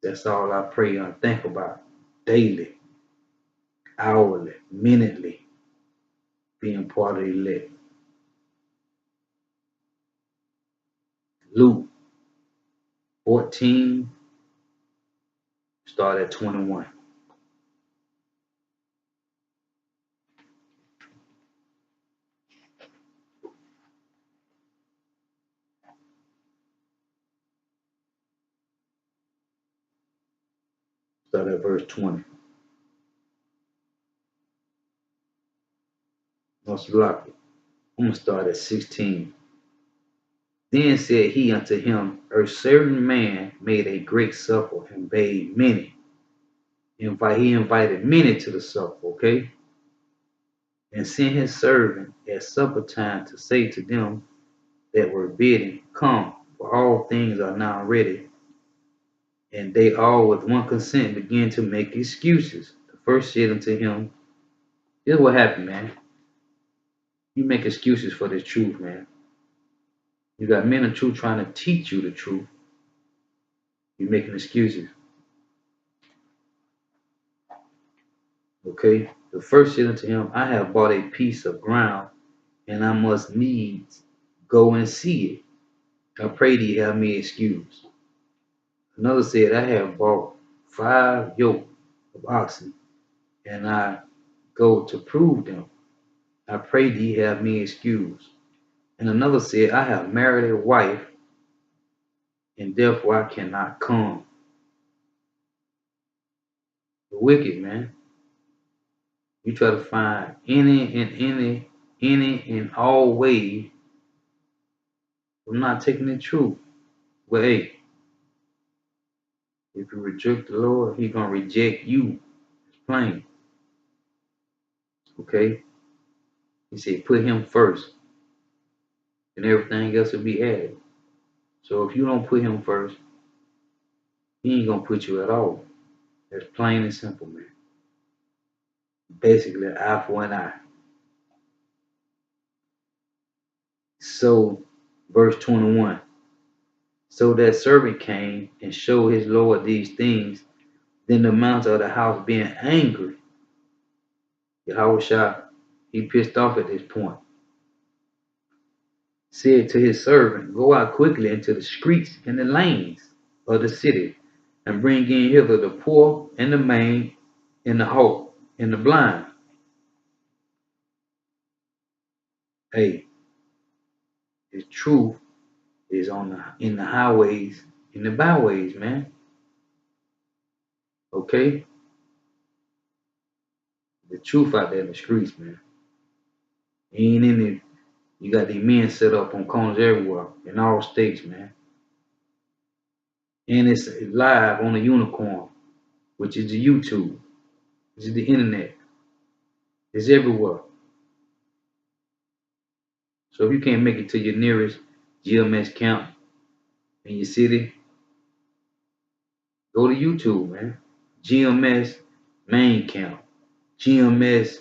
S1: That's all I pray and think about daily, hourly, minutely, being part of the elect. Luke 14, start at 21. Start at verse 20. Most likely. I'm going to start at 16. Then said he unto him, a certain man made a great supper and bade many. He invited many to the supper, okay? And sent his servant at supper time to say to them that were bidden, come, for all things are now ready. And they all with one consent began to make excuses. The first said unto him, this is what happened, man. You make excuses for this truth, man. You got men of truth trying to teach you the truth. You're making excuses. Okay? The first said unto him, I have bought a piece of ground, and I must needs go and see it. I pray thee have me excused. Another said, I have bought 5 yoke of oxen, and I go to prove them. I pray thee have me excused. And another said, I have married a wife, and therefore I cannot come. The wicked, man. You try to find any and all way of not taking the truth. Well, hey, if you reject the Lord, He's gonna reject you. It's plain. Okay? He said, put Him first, and everything else will be added. So if you don't put Him first, He ain't gonna put you at all. That's plain and simple, man. Basically, an eye for an eye. So, verse 21. So that servant came and showed his Lord these things. Then the master of the house, being angry, Yahushua, he pissed off at this point, said to his servant, go out quickly into the streets and the lanes of the city, and bring in hither the poor and the maimed and the halt and the blind. Hey, the truth is in the highways, in the byways, man. Okay? The truth out there in the streets, man. Ain't in it. You got these men set up on corners everywhere in all states, man. And it's live on the unicorn, which is the YouTube, which is the internet. It's everywhere. So if you can't make it to your nearest GMS camp in your city, go to YouTube, man. GMS main camp, GMS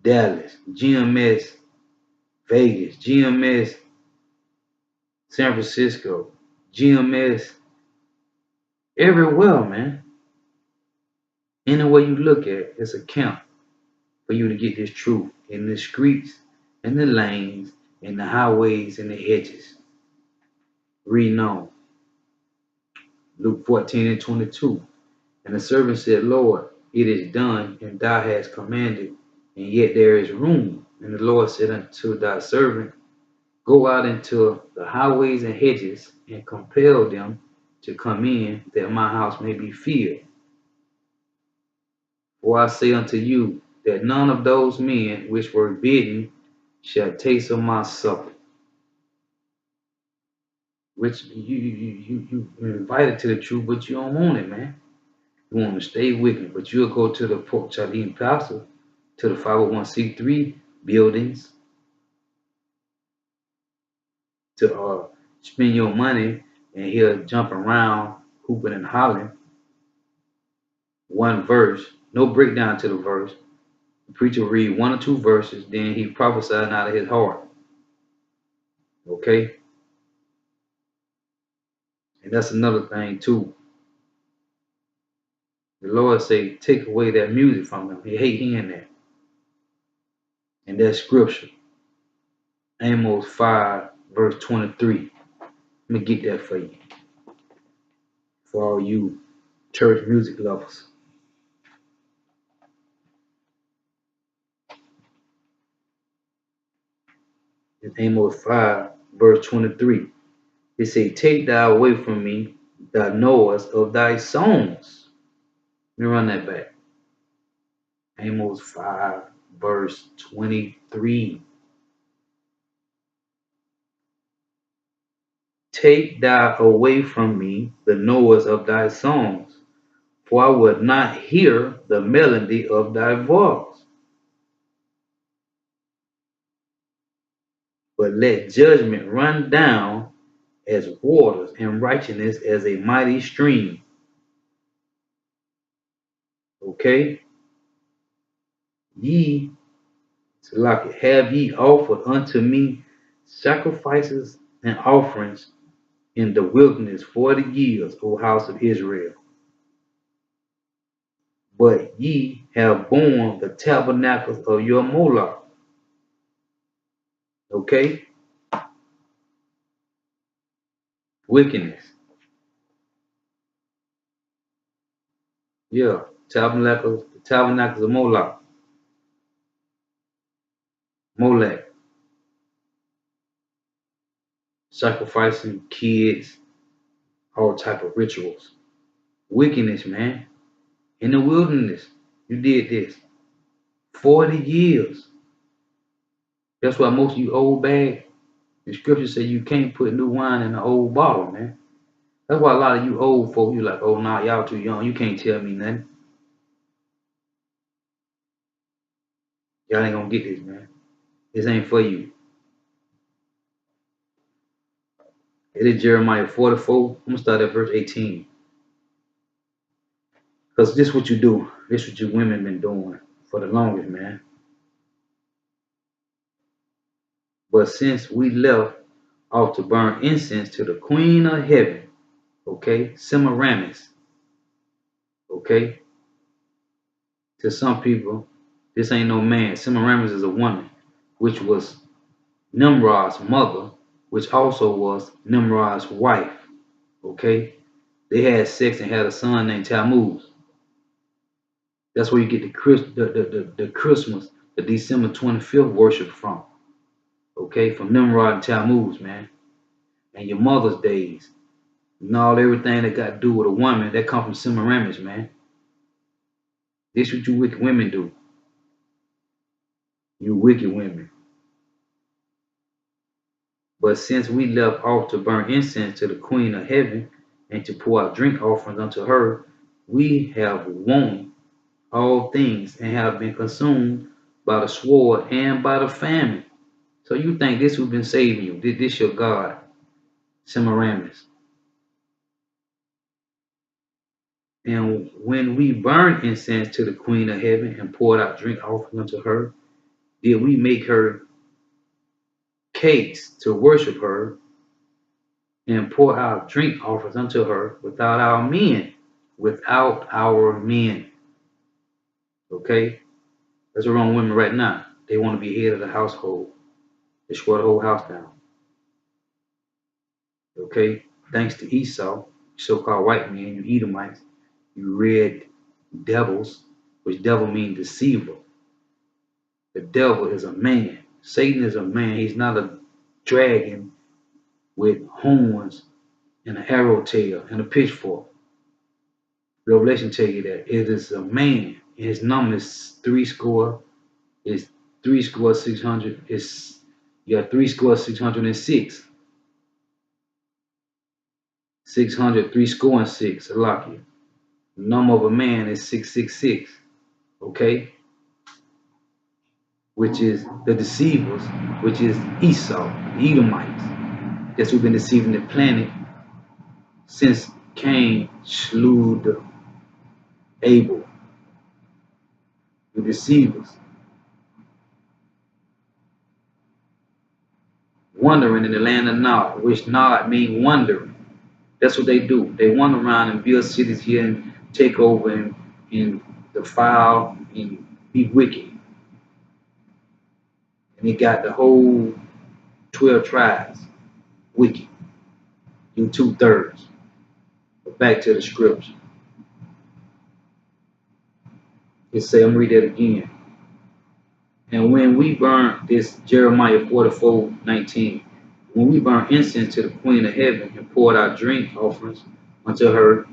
S1: Dallas, GMS Vegas, GMS San Francisco, GMS everywhere, man. Anywhere you look at, it's a camp for you to get this truth in the streets and the lanes and the highways and the hedges. Reading on. Luke 14 and 22. And the servant said, Lord, it is done, and thou hast commanded, and yet there is room. And the Lord said unto thy servant, go out into the highways and hedges, and compel them to come in, that my house may be filled. For I say unto you, that none of those men which were bidden shall taste of my supper. Which you invited to the truth, but you don't want it, man. You want to stay wicked, but you'll go to the pork chop eating pastor, to the 501c3 buildings to spend your money, and he'll jump around hooping and hollering. One verse, no breakdown to the verse. The preacher read one or two verses, then he prophesied out of his heart. Okay? And that's another thing too. The Lord say, take away that music from them. He hate hearing that. And that's scripture. Amos 5, verse 23. Let me get that for you. For all you church music lovers. It's Amos 5, verse 23. It say, take thou away from me the noise of thy songs. Let me run that back. Amos 5, verse 23. Take thou away from me the noise of thy songs, for I would not hear the melody of thy voice. But let judgment run down as waters, and righteousness as a mighty stream. Okay? Ye, Salaki, have ye offered unto me sacrifices and offerings in the wilderness 40 years, O house of Israel. But ye have borne the tabernacles of your Moloch. Okay? Wickedness. Yeah. tabernacles of Moloch, Molech, sacrificing kids, all type of rituals. Wickedness, man. In the wilderness, you did this. 40 years. That's why most of you old bag, the scripture say you can't put new wine in an old bottle, man. That's why a lot of you old folk, you like, oh, nah, y'all too young. You can't tell me nothing. Y'all ain't gonna get this, man. This ain't for you. It is Jeremiah 44. I'm gonna start at verse 18. Because this what you do. This what you women been doing for the longest, man. But since we left off to burn incense to the Queen of Heaven, okay, Semiramis, okay. To some people, this ain't no man. Semiramis is a woman, which was Nimrod's mother, which also was Nimrod's wife, okay. They had sex and had a son named Tammuz. That's where you get the Christmas, the December 25th worship from. Okay, from Nimrod and Tammuz, man. And your mother's days. And all everything that got to do with a woman, that come from Semiramis, man. This what you wicked women do. You wicked women. But since we left off to burn incense to the Queen of Heaven and to pour out drink offerings unto her, we have won all things and have been consumed by the sword and by the famine. So you think this who's been saving you? This your God, Semiramis. And when we burned incense to the Queen of Heaven and poured out drink offering unto her, did we make her cakes to worship her and pour out drink offerings unto her without our men? Without our men. Okay? That's the wrong women right now. They want to be head of the household. Destroy the whole house down. Okay? Thanks to Esau, so-called white men, you Edomites, you red devils, which devil means deceiver. The devil is a man. Satan is a man. He's not a dragon with horns and an arrow tail and a pitchfork. Revelation tell you that it is a man. His number is 60. It's 600. It's 606. 600, 6. I lock you. The number of a man is 666. Okay? Which is the deceivers, which is Esau, the Edomites. That's who've been deceiving the planet since Cain slew Abel. The deceivers. Wandering in the land of Nod, which Nod means wandering. That's what they do. They wander around and build cities here and take over and defile and be wicked. And they got the whole 12 tribes wicked in 2/3. But back to the scripture. It say, I'm read that again. And when we burn this Jeremiah 44:19, when we burn incense to the Queen of Heaven and poured out drink offerings unto her,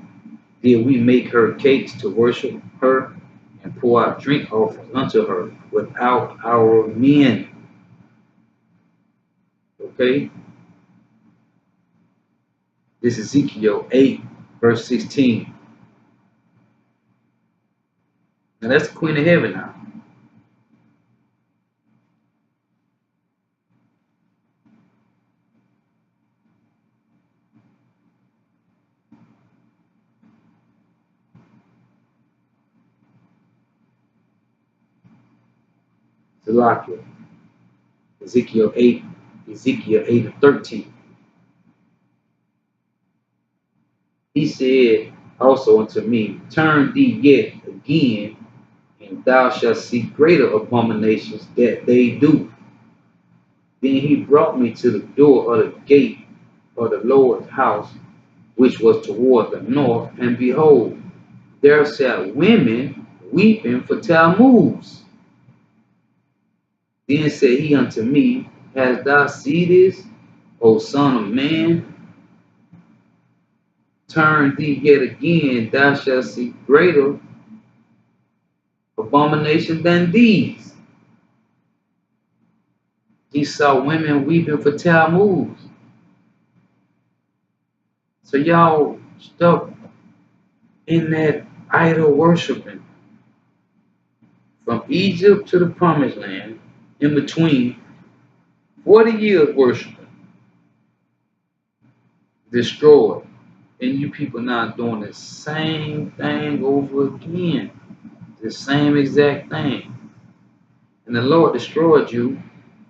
S1: did we make her cakes to worship her and pour out drink offerings unto her without our men? Okay? This is Ezekiel 8, verse 16. Now that's the Queen of Heaven now. Zelakia. Ezekiel 8 and 13. He said also unto me, turn thee yet again, and thou shalt see greater abominations that they do. Then he brought me to the door of the gate of the Lord's house, which was toward the north, and behold, there sat women weeping for Tammuz. Then said he unto me, Hast thou seen this, O son of man? Turn thee yet again, thou shalt see greater abomination than these. He saw women weeping for Tammuz. So y'all stuck in that idol worshiping from Egypt to the promised land, in between 40 years worshiping, destroyed. And you people now doing the same thing over again. The same exact thing. And the Lord destroyed you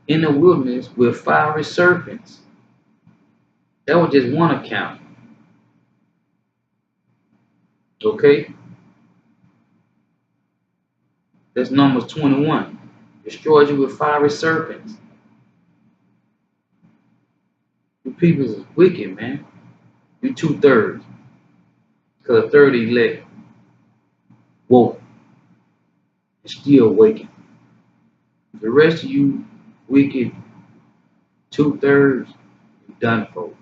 S1: in the wilderness with fiery serpents. That was just one account. Okay? That's Numbers 21. Destroyed you with fiery serpents. You people is wicked, man. You 2/3. Because a third elect woke and still waking. The rest of you wicked 2/3, you done for.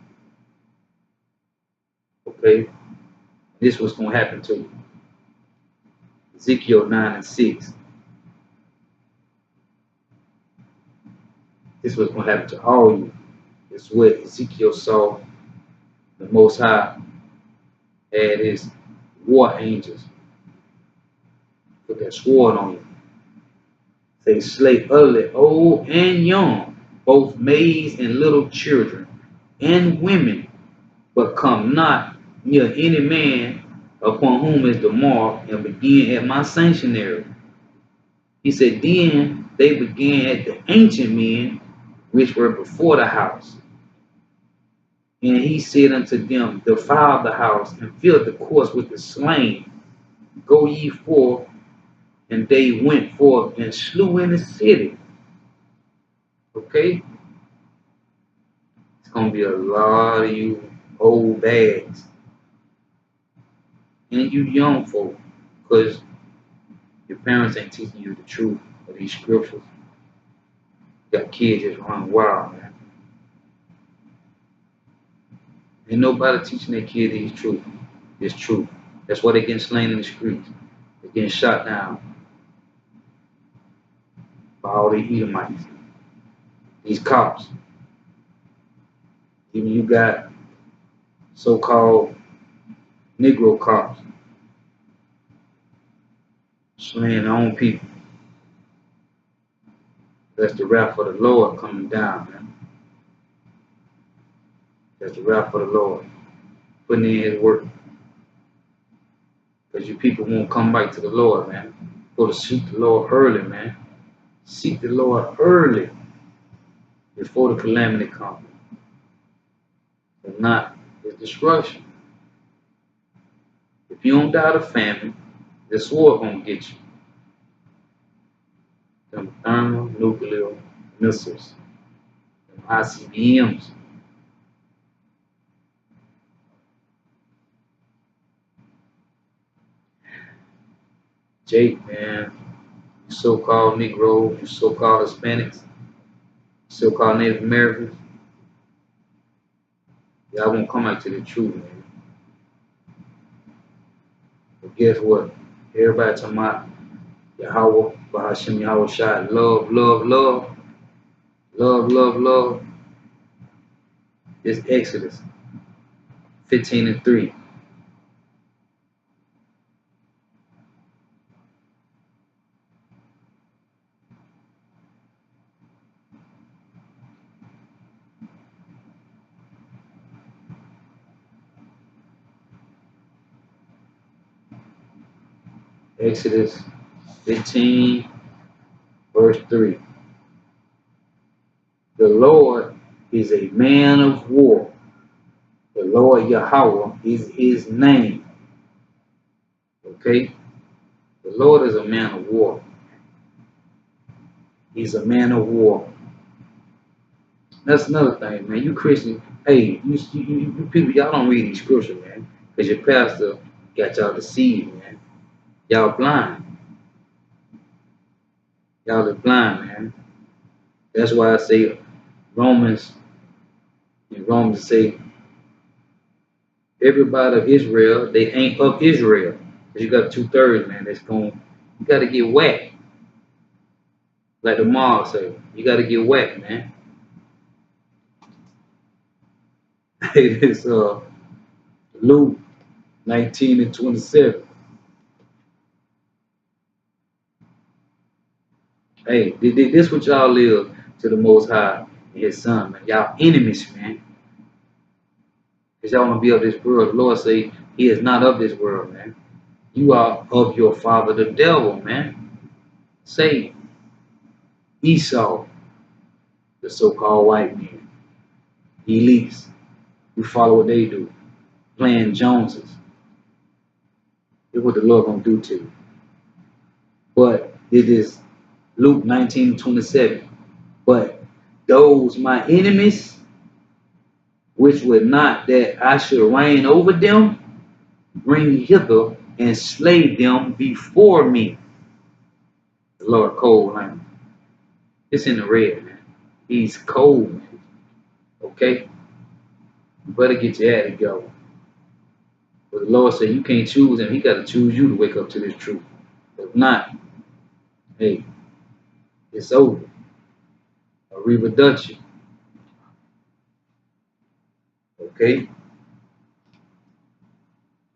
S1: Okay? This is what's going to happen to you. Ezekiel 9:6. This is what's going to happen to all of you. This is what Ezekiel saw the Most High had his war angels put that sword on you. They slay utterly old and young, both maids and little children, and women, but come not near any man upon whom is the mark, and begin at my sanctuary. He said, then they began at the ancient men which were before the house. And he said unto them, defile the house, and fill the courts with the slain. Go ye forth. And they went forth and slew in the city. Okay? It's going to be a lot of you old bags. And you young folk, because your parents ain't teaching you the truth of these scriptures. You got kids just running wild, man. Ain't nobody teaching their kid these truth. This truth. That's why they're getting slain in the streets. They're getting shot down by all the Edomites. These cops. Even you got so-called Negro cops slaying their own people. That's the wrath of the Lord coming down, man. That's the wrath of the Lord putting in his work. Because you people won't come back to the Lord, man. Go to seek the Lord early, man. Seek the Lord early before the calamity comes. If not, it's destruction. If you don't die of famine, the sword gonna get you. Them thermonuclear missiles, them ICBMs. Jake, man, you so-called Negroes, you so-called Hispanics, so-called Native Americans, y'all won't come back to the truth, man. But guess what? Everybody talking about Yahweh, Bahashim Yahweh Shai, love, love, love, love, love, love. It's Exodus 15:3. Exodus 15, verse 3. The Lord is a man of war. The Lord Yahweh is his name. Okay? The Lord is a man of war. He's a man of war. That's another thing, man. You Christians, hey, you people, y'all don't read these scriptures, man. Because your pastor Got y'all deceived, man. Y'all blind. Y'all is blind, man. That's why I say Romans, in Romans say everybody of Israel, they ain't of Israel. Cause you got 2/3, man, that's going, you gotta get whacked. Like the mall say, you gotta get whacked, man. It's Luke 19:27. Hey, this what y'all live to the Most High and His Son, man. Y'all enemies, man. Cause y'all wanna be of this world. The Lord say He is not of this world, man. You are of your father, the devil, man. Say Esau, the so-called white man, elites. You follow what they do, playing Joneses. Look what the Lord gonna do to you. But it is Luke 19:27. But those my enemies, which would not that I should reign over them, bring hither and slay them before me. The Lord cold, man. It's in the red, man. He's cold, man. Okay? You better get your ass together. But the Lord said you can't choose him. He got to choose you to wake up to this truth. If not, hey, it's over. Arrivederci. Okay?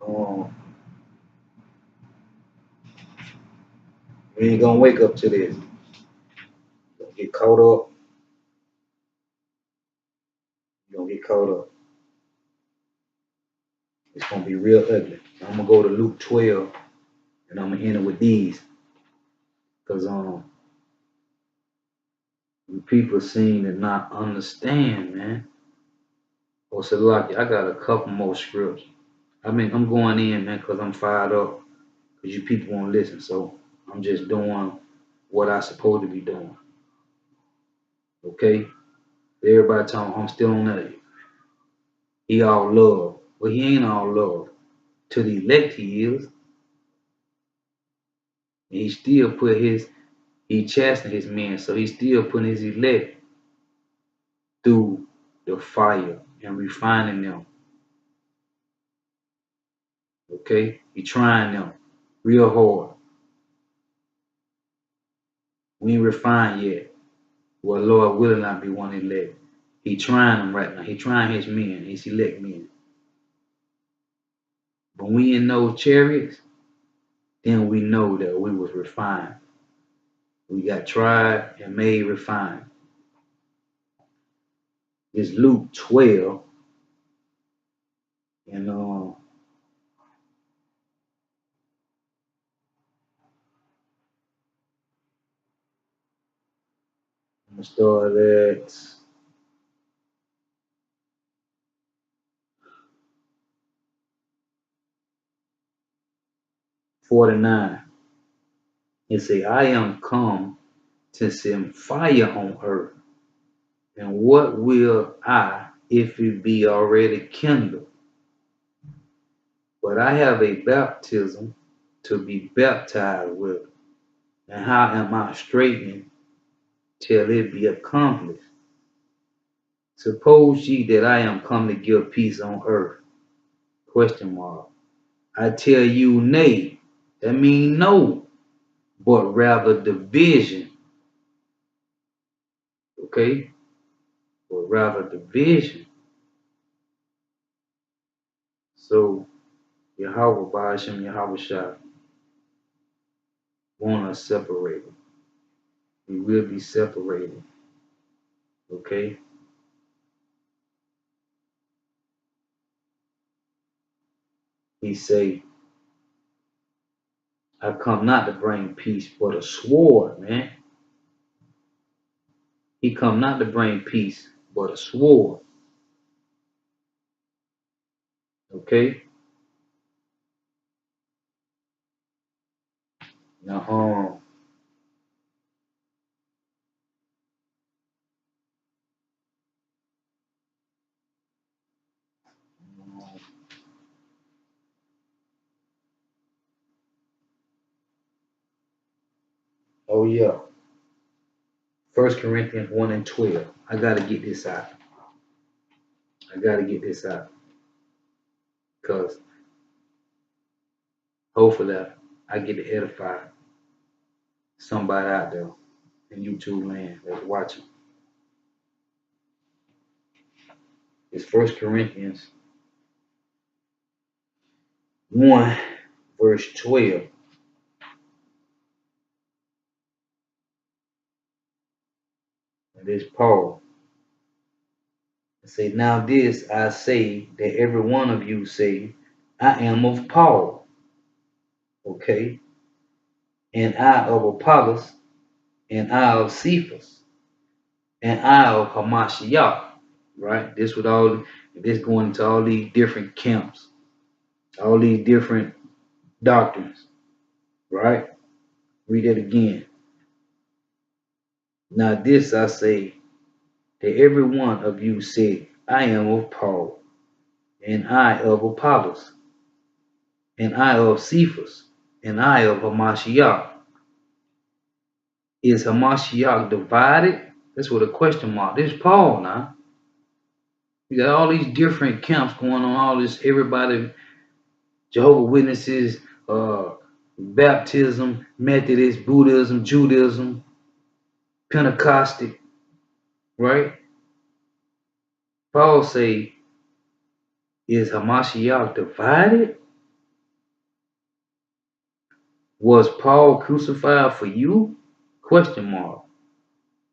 S1: Um, you ain't gonna wake up to this. You're gonna get caught up. You're gonna get caught up. It's gonna be real ugly. I'm gonna go to Luke 12 and I'm gonna end it with these. Cause people seem to not understand, man. Oh, Salaki, I got a couple more scripts. I mean, I'm going in, man, because I'm fired up. Because you people won't listen. So I'm just doing what I supposed to be doing. Okay? Everybody talking, I'm still on that. He all love. Well, he ain't all love. To the elect he is. And he still put he chastened his men. So he still putting his elect through the fire and refining them. Okay? He trying them real hard. We ain't refined yet. Well, Lord will not be one elect. He trying them right now. He trying his men, his elect men. When we in those chariots, then we know that we was refined. We got tried and made refined. It's Luke 12, and I'm gonna start at 49. It say, I am come to send fire on earth. And what will I if it be already kindled? But I have a baptism to be baptized with. And how am I straightening till it be accomplished? Suppose ye that I am come to give peace on earth? Question mark. I tell you nay. That mean no, but rather division. Okay? But rather division. So Yahweh Ba'ashem Yahweh Shah want us separated. We will be separated. Okay? He say, I come not to bring peace, but a sword, man. He come not to bring peace, but a sword. Okay? Now, Oh yeah. 1 Corinthians 1 and 12. I gotta get this out. I gotta get this out. Because hopefully I get to edify somebody out there in YouTube land that's watching. It's 1 Corinthians 1 verse 12. And it's Paul. It say, now this I say that every one of you say, I am of Paul. Okay. And I of Apollos, and I of Cephas, and I of Hamashiach. Right? This going into all these different camps, all these different doctrines. Right? Read it again. Now this I say that every one of you say, I am of Paul, and I of Apollos, and I of Cephas, and I of Hamashiach. Is Hamashiach divided? That's with a question mark. This is Paul now. You got all these different camps going on, all this, everybody, Jehovah's Witnesses, baptism, Methodist, Buddhism, Judaism, Pentecostal, right? Paul say, is Hamashiach divided? Was Paul crucified for you? Question mark.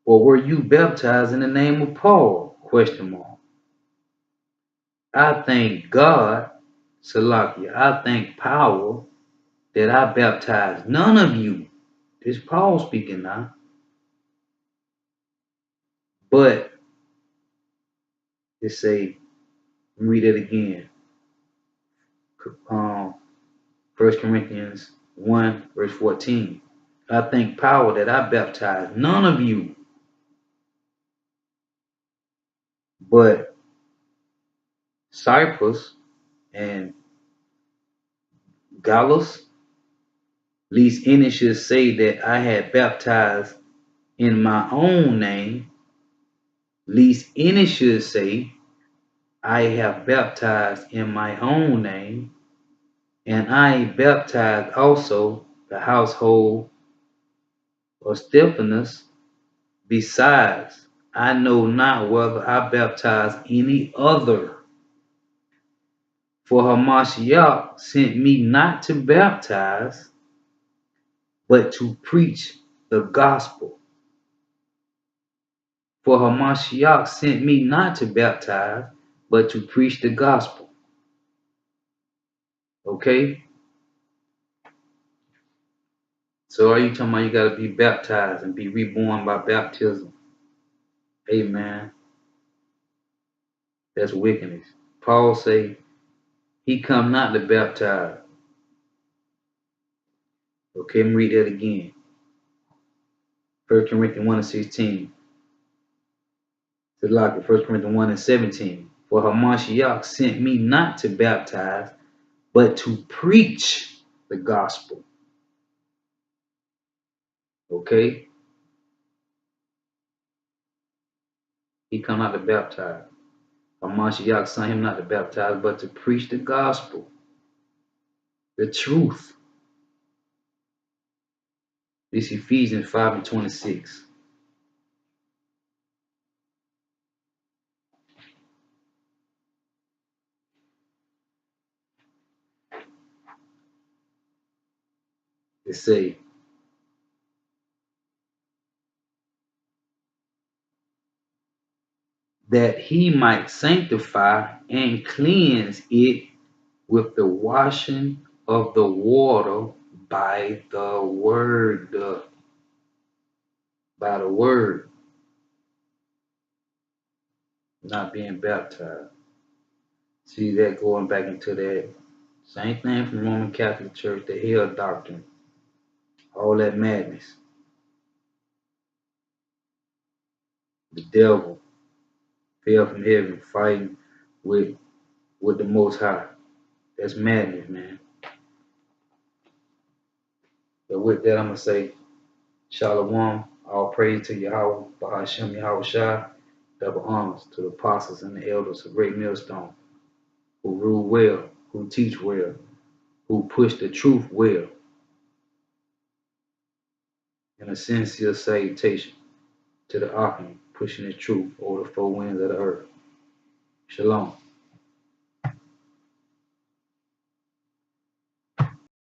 S1: Or were you baptized in the name of Paul? Question mark. I thank God, Salakia, I thank power that I baptized none of you. This is Paul speaking now. But it say, read it again. 1 Corinthians 1 verse 14. I thank power that I baptized none of you, but Cyprus and Gallus, lest any should say that I had baptized in my own name, lest any should say I have baptized in my own name, and I baptized also the household of Stephanus. Besides, I know not whether I baptize any other. For Hamashiach sent me not to baptize, but to preach the gospel. For Hamashiach sent me not to baptize, but to preach the gospel. Okay? So are you talking about you got to be baptized and be reborn by baptism? Amen. That's wickedness. Paul say he come not to baptize. Okay, let me read that again. 1 Corinthians 1 and 16. To lock it, 1 Corinthians 1 and 17. For Hamashiach sent me not to baptize, but to preach the gospel. Okay? He come not to baptize. Hamashiach sent him not to baptize, but to preach the gospel. The truth. This Ephesians 5 and 26. It say, that he might sanctify and cleanse it with the washing of the water by the word. By the word. Not being baptized. See that going back into that same thing from the Roman Catholic Church, the hell doctrine. All that madness. The devil fell from heaven fighting with the Most High. That's madness, man. But with that, I'm going to say, Shalom, all praise to Yahweh, Bahashem Yahweh Shai, double honors to the apostles and the elders of Great Millstone, who rule well, who teach well, who push the truth well, and a sincere salutation to the Akim, pushing the truth over the four winds of the earth. Shalom.